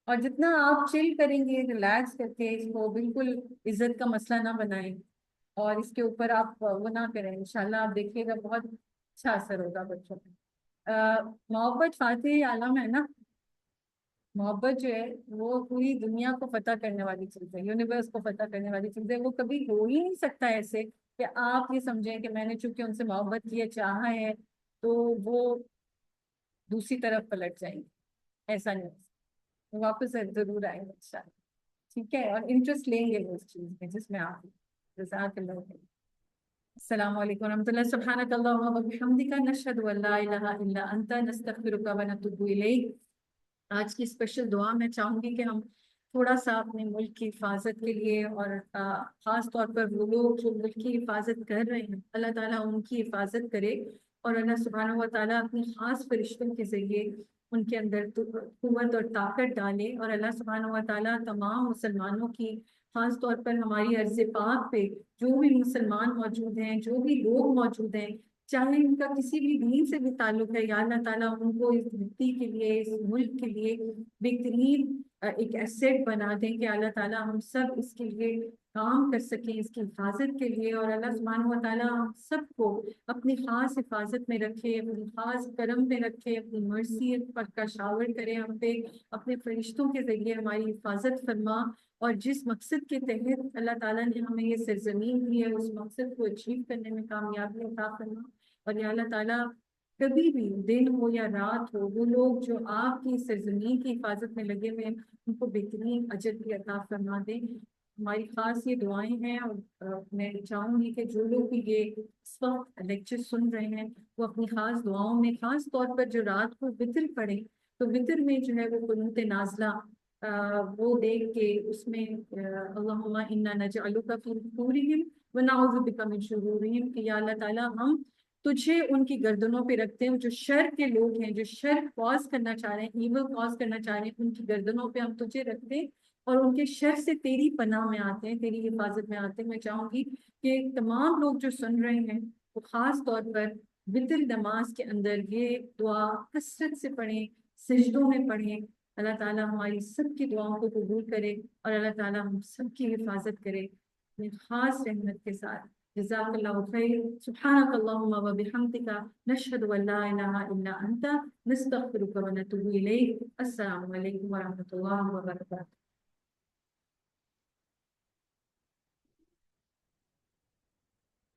اور جتنا آپ چل کریں گے ریلیکس کر کے، اس کو بالکل عزت کا مسئلہ نہ بنائیں اور اس کے اوپر آپ وہ نہ کریں، انشاءاللہ آپ دیکھیے گا بہت اچھا اثر ہوگا بچوں پہ. محبت فاتح عالم ہے نا. محبت جو ہے وہ پوری دنیا کو فتح کرنے والی چیز ہے، یونیورس کو فتح کرنے والی چیز ہے. وہ کبھی ہو ہی نہیں سکتا ایسے کہ آپ یہ سمجھیں کہ میں نے چونکہ ان سے محبت کی ہے، چاہا ہے، تو وہ دوسری طرف پلٹ جائیں گے. ایسا نہیں ہو سکتا. وہ واپس ضرور آئیں گے انشاءاللہ. ٹھیک ہے، اور انٹرسٹ لیں گے وہ اس چیز میں جس میں آپ. جزاک اللہ خیر. السلام علیکم ورحمۃ اللہ. سبحانک اللہم و بحمدک، نشہد ان لا الہ الا انت، نستغفرک و نتوب الیک. آج کی اسپیشل دعا میں چاہوں گی کہ ہم تھوڑا سا اپنے ملک کی حفاظت کے لیے، اور خاص طور پر وہ لوگ جو ملک کی حفاظت کر رہے ہیں، اللہ تعالیٰ ان کی حفاظت کرے، اور اللہ سبحانہ و تعالیٰ اپنی خاص فرشتوں کے ذریعے ان کے اندر قوت اور طاقت ڈالے، اور اللہ سبحانہ و تعالیٰ تمام مسلمانوں کی، خاص طور پر ہماری ارض پاک پہ جو بھی مسلمان موجود ہیں، جو بھی لوگ موجود ہیں، چاہے ان کا کسی بھی دین سے بھی تعلق ہے، یا اللہ تعالیٰ ان کو اس دھرتی کے لیے، اس ملک کے لیے بہترین ایک ایسیٹ بنا دیں کہ اللہ تعالیٰ ہم سب اس کے لیے کام کر سکیں، اس کی حفاظت کے لیے. اور اللہ سبحانہ و تعالیٰ ہم سب کو اپنی خاص حفاظت میں رکھے، اپنی خاص کرم میں رکھے، اپنی مرضی پر کا شاور کرے ہم پہ، اپنے فرشتوں کے ذریعے ہماری حفاظت فرما. اور جس مقصد کے تحت اللہ تعالیٰ نے ہمیں یہ سرزمین دی ہے، اس مقصد کو اچیو کرنے میں کامیابی عطا فرما. اور یا اللہ تعالیٰ کبھی بھی دن ہو یا رات ہو، وہ لوگ جو آپ کی سرزمین کی حفاظت میں لگے ہوئے ہیں، ان کو بہترین اجر بھی عطا فرما دیں. ہماری خاص یہ دعائیں ہیں، اور میں چاہوں گی کہ جو لوگ بھی یہ اس وقت لیکچر سن رہے ہیں وہ اپنی خاص دعاؤں میں، خاص طور پر جو رات کو وطر پڑھیں، تو وطر میں جو ہے وہ قنوت نازلہ وہ دیکھ کے اس میں اللہم انا نجعلک فی نحورہم ونعوذ بک من شرورہم، کہ یا اللہ تعالیٰ ہم تجھے ان کی گردنوں پہ رکھتے ہیں. جو شر کے لوگ ہیں، جو شر کاز کرنا چاہ رہے ہیں، ایول کاز کرنا چاہ رہے ہیں، ان کی گردنوں پہ ہم تجھے رکھتے ہیں، اور ان کے شر سے تیری پناہ میں آتے ہیں، تیری حفاظت میں آتے ہیں. میں چاہوں گی کہ تمام لوگ جو سن رہے ہیں وہ خاص طور پر وطر نماز کے اندر یہ دعا کثرت سے پڑھیں، سجدوں میں پڑھیں. اللہ تعالیٰ ہماری سب کی دعاؤں کو قبول کرے، اور اللہ تعالیٰ ہم سب کی حفاظت کرے اپنی خاص رحمت کے ساتھ. جزاک اللہ خیر. سبحانک اللہم و بحمدک، نشہد ان لا الہ الا انت، نستغفرک و نتوب الیک. السلام علیکم ورحمۃ اللہ وبرکاتہ.